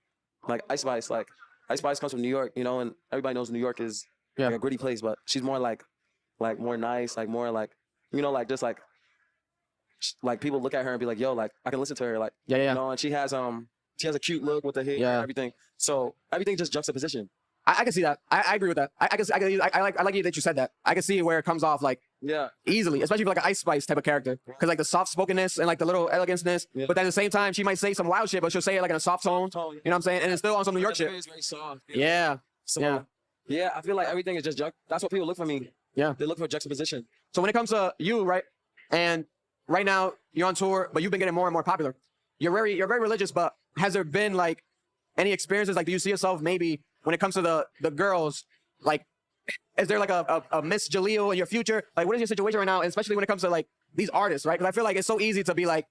like Ice Spice, like Ice Spice comes from New York, you know, and everybody knows New York is like a gritty place, but she's more like more nice, like more like, you know, like just like people look at her and be like, yo, like I can listen to her, like you know, and she has a cute look with the hair and everything. So everything just juxtaposition. I can see that. I agree with that. I like it that you said that. I can see where it comes off like easily, especially for like an Ice Spice type of character, because like the soft spokenness and like the little eleganceness, but then at the same time she might say some wild shit, but she'll say it like in a soft tone. You know what I'm saying? And it's still on some New York shit. It's very soft. Yeah. So yeah, I feel like everything is just that's what people look for me. Yeah. They look for juxtaposition. So when it comes to you, right, and right now you're on tour, but you've been getting more and more popular. You're very religious, but has there been like any experiences, like do you see yourself maybe when it comes to the girls, like is there like a Miss Jeleel in your future? Like what is your situation right now, and especially when it comes to like these artists, right? Because I feel like it's so easy to be like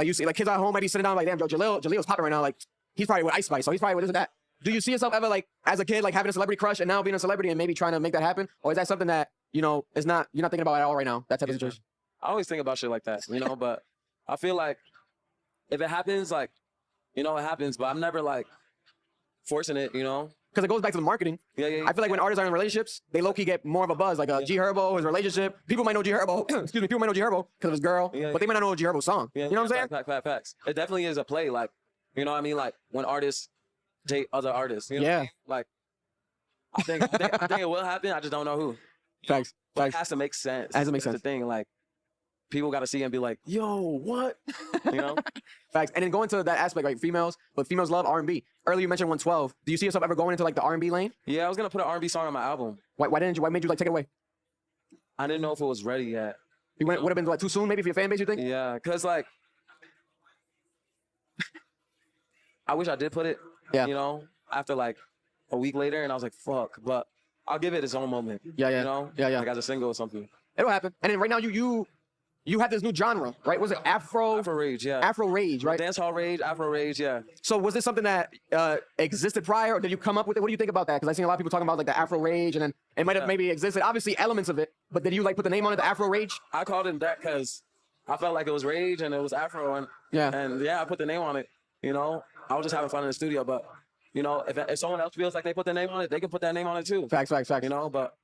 you see like kids at home might be sitting down like, damn, Jaleel's popping right now, like he's probably with Ice Spice, so he's probably with this and that. Do you see yourself ever like as a kid like having a celebrity crush and now being a celebrity and maybe trying to make that happen, or is that something that you know you're not thinking about at all right now, that type of situation? I always think about shit like that, you know, but I feel like if it happens, like, you know, it happens, but I'm never like forcing it, you know? Because it goes back to the marketing. Yeah. I feel like when artists are in relationships, they low-key get more of a buzz, like G Herbo, his relationship. People might know G Herbo, excuse me, people might know G Herbo because of his girl, but they might not know G Herbo's song. You know what I'm saying? Facts. It definitely is a play, like, you know what I mean? Like when artists date other artists, you know what I mean? Like, I think it will happen, I just don't know who. Facts. But it has to make sense. It has to make sense. That's the thing, like, people got to see and be like, yo, what? You know? Facts. And then going to that aspect, like females love R&B. Earlier you mentioned 112. Do you see yourself ever going into like the R&B lane? Yeah, I was going to put an R&B song on my album. Why made you like take it away? I didn't know if it was ready yet. You would have been like too soon maybe for your fan base, you think? Yeah, because like, I wish I did put it, you know, after like a week later, and I was like, fuck, but I'll give it its own moment. Yeah. You know? Yeah. Like as a single or something. It'll happen. And then right now you have this new genre, right? Was it Afro Rage, yeah. Afro Rage, right? Dancehall Rage, Afro Rage, yeah. So was this something that existed prior, or did you come up with it? What do you think about that? Because I've seen a lot of people talking about like the Afro Rage, and then it might have maybe existed. Obviously elements of it, but did you like put the name on it, the Afro Rage? I called it that because I felt like it was Rage and it was Afro, and I put the name on it. You know, I was just having fun in the studio, but you know, if someone else feels like they put their name on it, they can put that name on it too. Facts. You know, but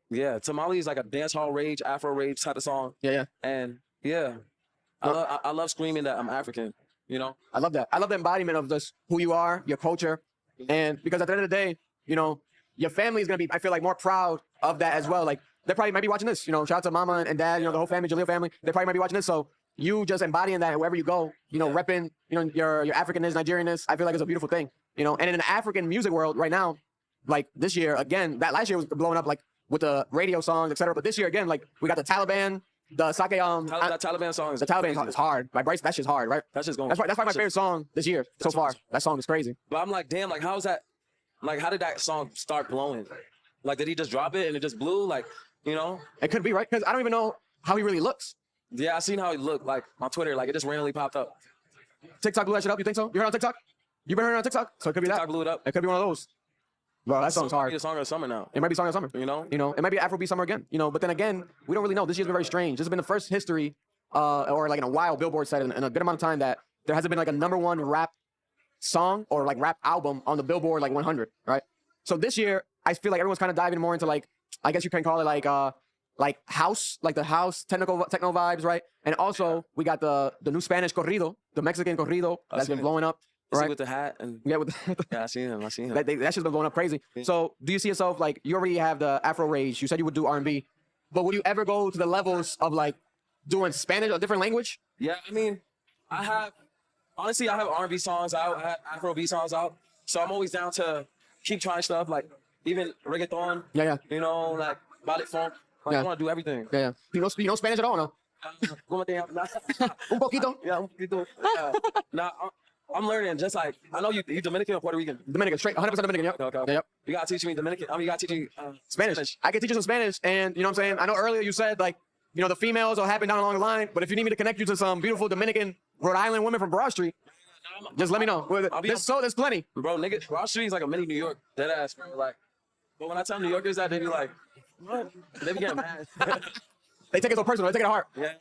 yeah, Tamale is like a dancehall rage, Afro Rage type of song. Yeah. And yeah. I love screaming that I'm African, you know? I love that. I love the embodiment of just who you are, your culture. And because at the end of the day, you know, your family is going to be, I feel like, more proud of that as well. Like, they probably might be watching this, you know, shout out to mama and dad, you know, the whole family, Jeleel family. They probably might be watching this. So you just embodying that wherever you go, you know, repping, you know, your Africanness, Nigerianness, I feel like it's a beautiful thing, you know? And in the African music world right now, like this year, again, that last year was blowing up, like, with the radio songs, etc. But this year, again, like, we got the Taliban, the Sake, that Taliban song is the Taliban song is hard. Like Bryce, that shit's hard, right? That's just going. That's probably my favorite song this year so far. That song is crazy. But I'm like, damn, like how's that? Like, how did that song start blowing? Like, did he just drop it and it just blew? Like, you know? It could be, right? Because I don't even know. how he really looks. Yeah, I seen how he looked like on Twitter. Like it just randomly popped up. TikTok blew that shit up. You think so? You heard on TikTok? You been hearing on TikTok? So it could be TikTok that. blew it up. It could be one of those. Bro, that song's hard. It might be the song of the summer now. It might be song of the summer. You know? It might be Afrobeat summer again. But then again, we don't really know. This year's been very strange. This has been the first history, or like in a while, Billboard said in a good amount of time that there hasn't been like a #1 rap song or like rap album on the Billboard like 100, right? So this year, I feel like everyone's kind of diving more into like, I guess you can call it like house, like the house techno vibes, right? And also we got the new Spanish corrido, the Mexican corrido that's been blowing up. Right. With the hat and yeah, I seen him. That shit's been blowing up crazy. Yeah. So, do you see yourself like you already have the Afro rage? You said you would do R&B, but would you ever go to the levels of like doing Spanish or a different language? Yeah, I mean, I have R&B songs out, I have Afrobeat songs out, so I'm always down to keep trying stuff like even reggaeton. Yeah. Like ballet funk. Like, I want to do everything. Yeah. You know Spanish at all, no? Un poquito. Yeah, un poquito. Nah. I'm learning, just like, I know you Dominican or Puerto Rican? Dominican, straight, 100% Dominican, yep. Okay. Yep. You gotta teach me Dominican, you gotta teach me Spanish. I can teach you some Spanish, and you know what I'm saying? I know earlier you said, like, the females will happen down along the line, but if you need me to connect you to some beautiful Dominican, Rhode Island women from Broad Street, just let me know. There's plenty. Bro, nigga, Broad Street is like a mini New York, deadass, bro. Like, but when I tell New Yorkers that, they be like, what? They be getting mad. They take it so personal, they take it to heart. Yeah.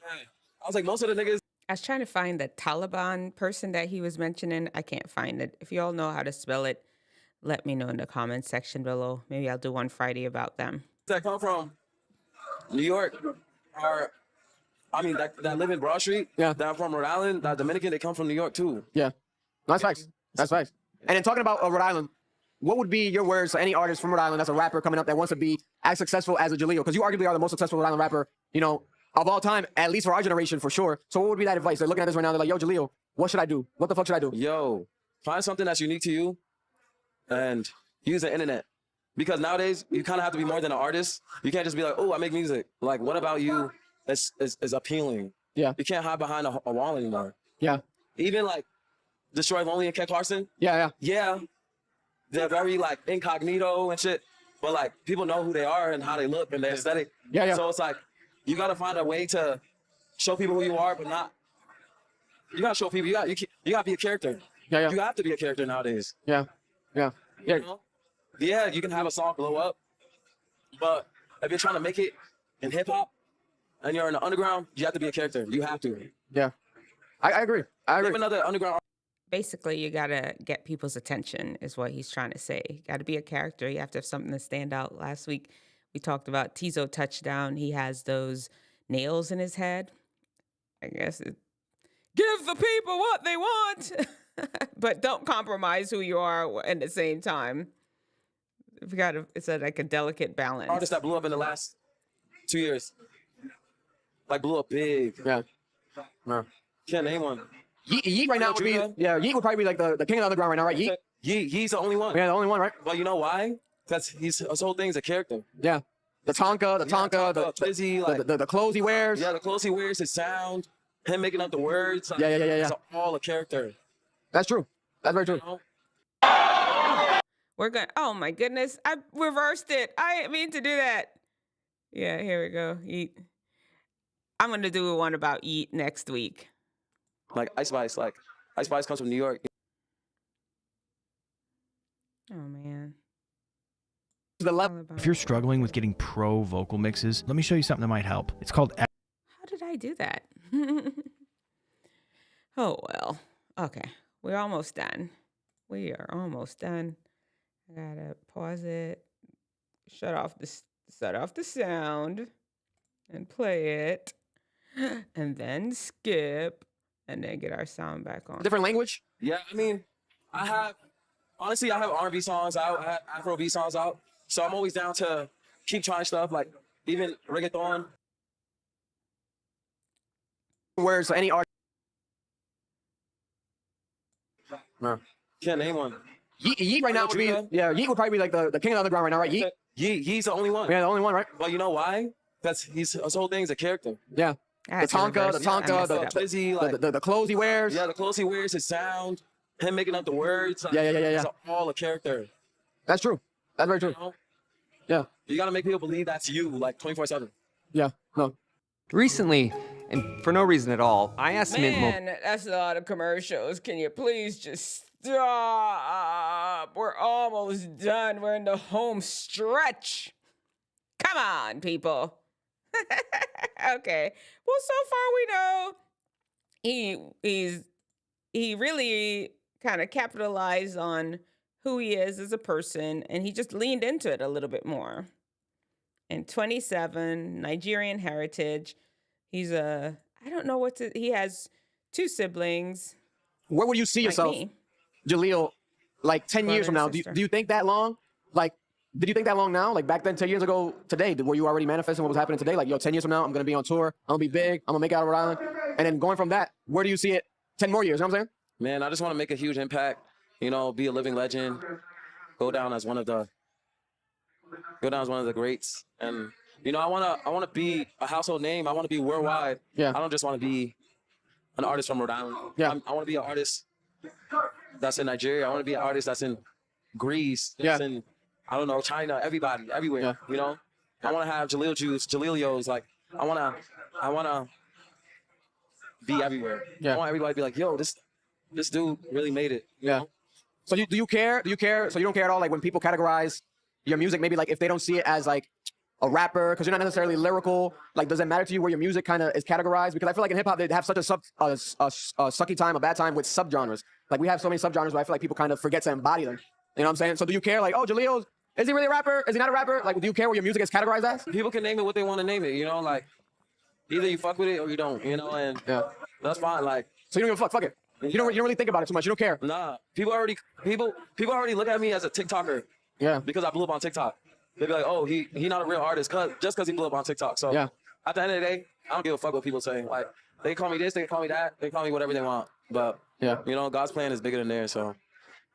I was like, most of the niggas. I was trying to find the Taliban person that he was mentioning. I can't find it. If you all know how to spell it, let me know in the comments section below. Maybe I'll do one Friday about them. That come from New York, or I mean that live in Broad Street. Yeah. That from Rhode Island. That Dominican, they come from New York too. Yeah. That's facts. That's facts. And then talking about Rhode Island, what would be your words to any artist from Rhode Island that's a rapper coming up that wants to be as successful as a Jeleel? Because you arguably are the most successful Rhode Island rapper, of all time, at least for our generation, for sure. So what would be that advice? They're looking at this right now. They're like, yo, Jeleel, what should I do? What the fuck should I do? Yo, find something that's unique to you and use the internet. Because nowadays, you kind of have to be more than an artist. You can't just be like, oh, I make music. Like, what about you is appealing? Yeah. You can't hide behind a wall anymore. Yeah. Even like Destroy Lonely and Ken Carson. Yeah. They're very like incognito and shit. But like, people know who they are and how they look and their aesthetic. Yeah. So it's like, you gotta find a way to show people who you are, but not. You gotta show people. You gotta be a character. Yeah. You have to be a character nowadays. Yeah. You know? Yeah, you can have a song blow up, but if you're trying to make it in hip hop and you're in the underground, you have to be a character. You have to. Yeah. I agree. Name another underground. Basically, you gotta get people's attention, is what he's trying to say. You gotta be a character. You have to have something to stand out. Last week, we talked about Tizo Touchdown. He has those nails in his head. I guess give the people what they want, but don't compromise who you are at the same time. It's like a delicate balance. Artists that blew up in the last 2 years, like blew up big. Yeah. Can't name one. Yeet right now would be, Yeet would probably be like the king of the underground right now, right? He's the only one. Yeah, the only one, right? But you know why? Because his whole thing's a character. Yeah. The Tonka, the Twizzy, like, the clothes he wears. Yeah, the clothes he wears, his sound, him making up the words. Like, Yeah. It's all a character. That's true. That's very true. We're going to, oh my goodness, I reversed it. I didn't mean to do that. Yeah, here we go. Yeet. I'm going to do one about Yeet next week. Like Ice Spice comes from New York. Oh man. If you're struggling with getting pro vocal mixes, let me show you something that might help. It's called... How did I do that? Oh, well. Okay. We're almost done. We are almost done. I gotta pause it, shut off the sound, and play it, and then skip, and then get our sound back on. Different language? Yeah, I mean, I have R&B songs out, I have Afrobeat songs out. So I'm always down to keep trying stuff, like even reggaeton. Words for any artist. Can't name one. Yeet right now would be, Yeet would probably be like the king of the underground right now, right? Yeet? He's the only one. Yeah, the only one, right? Well, you know why? Because his whole thing's a character. Yeah. The Tonka, the Twizzy, like, the clothes he wears. Yeah, the clothes he wears, his sound, him making up the words. Like, Yeah. It's all a character. That's true. That's very true. You know? Yeah. You gotta make people believe that's you, like 24/7. Yeah. No. Recently, and for no reason at all, I asked Mint Mobile. Man, that's a lot of commercials. Can you please just stop? We're almost done. We're in the home stretch. Come on, people. Okay. Well, so far we know he really kind of capitalized on who he is as a person, and he just leaned into it a little bit more. And 27, Nigerian heritage. He's I don't know he has 2 siblings. Where would you see yourself, Jeleel, like 10 years from now? Do you think that long? Like, did you think that long now? Like back then, 10 years ago today, were you already manifesting what was happening today? Like, yo, 10 years from now, I'm going to be on tour. I'm going to be big. I'm going to make it out of Rhode Island. And then going from that, where do you see it 10 more years? You know what I'm saying? Man, I just want to make a huge impact, you know, be a living legend, go down as one of the greats. And, you know, I want to be a household name. I want to be worldwide. Yeah. I don't just want to be an artist from Rhode Island. Yeah. I want to be an artist that's in Nigeria. I want to be an artist that's in Greece, that's in, I don't know, China, everybody, everywhere, you know? I want to have Jeleel juice, Jeleelios. Like, I want to be everywhere. Yeah. I want everybody to be like, yo, this dude really made it. You know? So do you care? Do you care? So you don't care at all, like when people categorize your music, maybe like if they don't see it as like a rapper, because you're not necessarily lyrical, like does it matter to you where your music kind of is categorized? Because I feel like in hip hop they have such a sucky time, a bad time with subgenres. Like we have so many subgenres, but I feel like people kind of forget to embody them. You know what I'm saying? So do you care? Like, oh, Jeleel, is he really a rapper? Is he not a rapper? Like, do you care where your music is categorized as? People can name it what they want to name it, you know? Like, either you fuck with it or you don't, you know? And that's fine. Like, so you don't give a fuck it. You don't really think about it too much. You don't care. Nah, people already look at me as a TikToker. Yeah. Because I blew up on TikTok. They be like, oh, he not a real artist just because he blew up on TikTok. So at the end of the day, I don't give a fuck what people say. Like, they call me this, they call me that, they call me whatever they want. But you know, God's plan is bigger than theirs. So,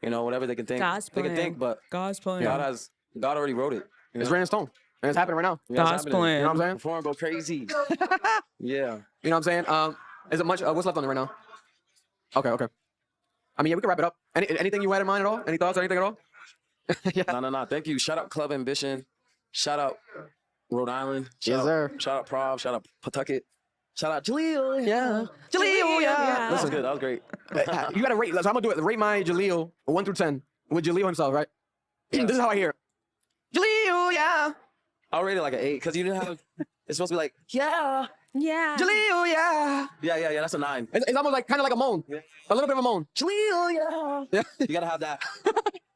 you know, whatever they can think, they can think. But God's plan. God already wrote it. It's written in stone, and it's happening right now. Yeah, God's plan. You know what I'm saying? Perform, go crazy. Yeah. You know what I'm saying? Is it much? What's left on it right now? Okay. I mean, yeah, we can wrap it up. Anything you had in mind at all? Any thoughts or anything at all? No. Thank you. Shout out Club Ambition. Shout out Rhode Island. Shout out Prov. Shout out Pawtucket. Shout out Jeleel. Yeah. Jeleel, yeah. This was good. That was great. You got to rate. So I'm going to do it. Rate my Jeleel 1 through 10 with Jeleel himself, right? This is how I hear it. Jeleel, yeah. I'll rate it like an 8 because you didn't have. It's supposed to be like, yeah. Jeleel, yeah. Yeah. That's a 9. It's almost like kind of like a moan. Yeah. A little bit of a moan. Jeleel, yeah. You gotta have that.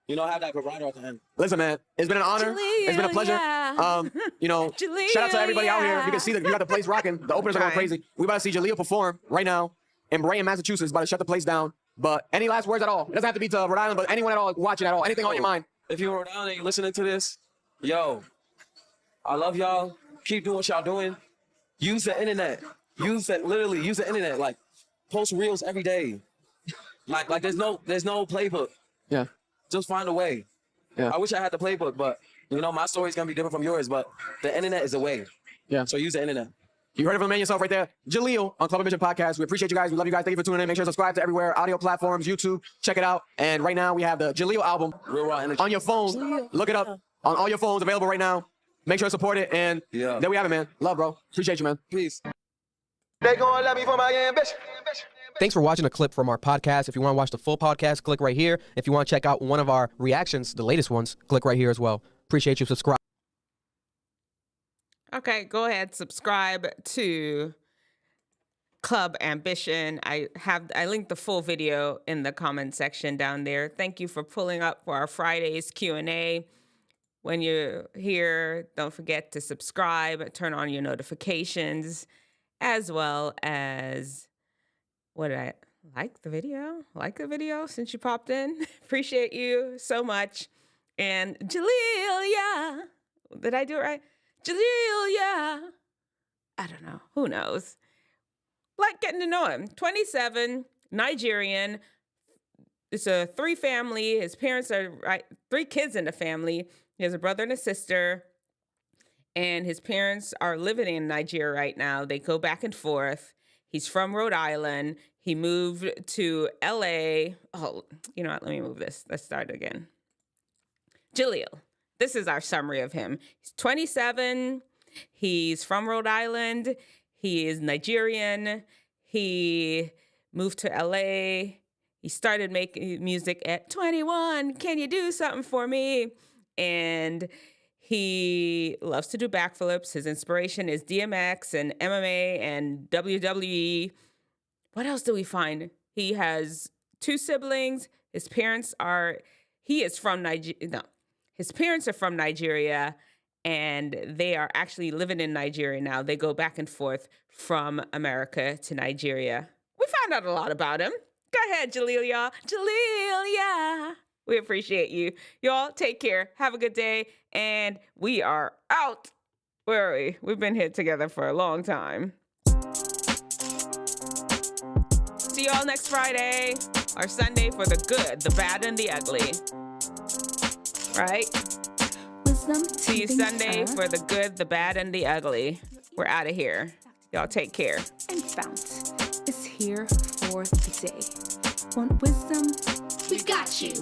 You know, have that vibrato at the end. Listen, man, it's been an honor. It's been a pleasure. You know, shout out to everybody out here. You can see that you got the place rocking. The openers are going crazy. We about to see Jeleel perform right now in Brighton, Massachusetts. About to shut the place down. But any last words at all? It doesn't have to be to Rhode Island, but anyone at all watching at all. Anything on your mind? If you're in Rhode Island and you're listening to this, yo, I love y'all. Keep doing what y'all doing. Use the internet. Use the internet. Like, post reels every day. Like there's no playbook. Yeah. Just find a way. Yeah. I wish I had the playbook, but you know, my story's gonna be different from yours, but the internet is a way. Yeah. So use the internet. You heard it from the man yourself right there. Jeleel on Club Ambition Podcast. We appreciate you guys. We love you guys. Thank you for tuning in. Make sure to subscribe to everywhere. Audio platforms, YouTube. Check it out. And right now we have the Jeleel album Real Raw Energy on your phone. Look it up on all your phones, available right now. Make sure to support it. And there we have it, man. Love, bro. Appreciate you, man. Peace. They gonna let me for my ambition. Thanks for watching a clip from our podcast. If you want to watch the full podcast, click right here. If you want to check out one of our reactions, the latest ones, click right here as well. Appreciate you. Subscribe. Okay, go ahead. Subscribe to Club Ambition. I linked the full video in the comment section down there. Thank you for pulling up for our Friday's Q&A. When you're here, don't forget to subscribe, turn on your notifications, as well as like the video since you popped in. Appreciate you so much. And Jeleel, yeah. Did I do it right? Jeleel, yeah. I don't know. Who knows? Like getting to know him. 27, Nigerian. It's a 3 family. His parents are 3 kids in the family. He has a brother and a sister. And his parents are living in Nigeria right now. They go back and forth. He's from Rhode Island. He moved to LA. Oh, you know what? Let me move this. Let's start again. Jeleel. This is our summary of him. He's 27. He's from Rhode Island. He is Nigerian. He moved to LA. He started making music at 21. Can you do something for me? And he loves to do backflips. His inspiration is DMX and MMA and WWE. What else do we find? He has 2 siblings. His parents are from Nigeria, and they are actually living in Nigeria now. They go back and forth from America to Nigeria. We found out a lot about him. Go ahead, Jeleel, y'all. Jeleel, yeah. We appreciate you. Y'all, take care. Have a good day. And we are out. Where are we? We've been here together for a long time. See y'all next Friday or Sunday for the good, the bad, and the ugly. Right? See you Sunday for the good, the bad, and the ugly. We're out of here. Y'all take care. And Bounce is here for the day. Want wisdom? We've got you.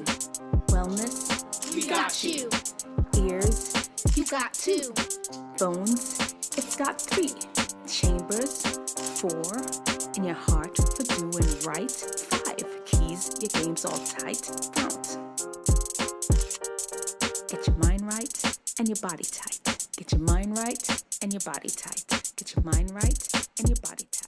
Wellness? We got you. Ears? You got 2. Bones? It's got 3. Chambers? 4. In your heart for doing right? 5. Keys, your game's all tight. Count. Get your mind right and your body tight. Get your mind right and your body tight. Get your mind right and your body tight.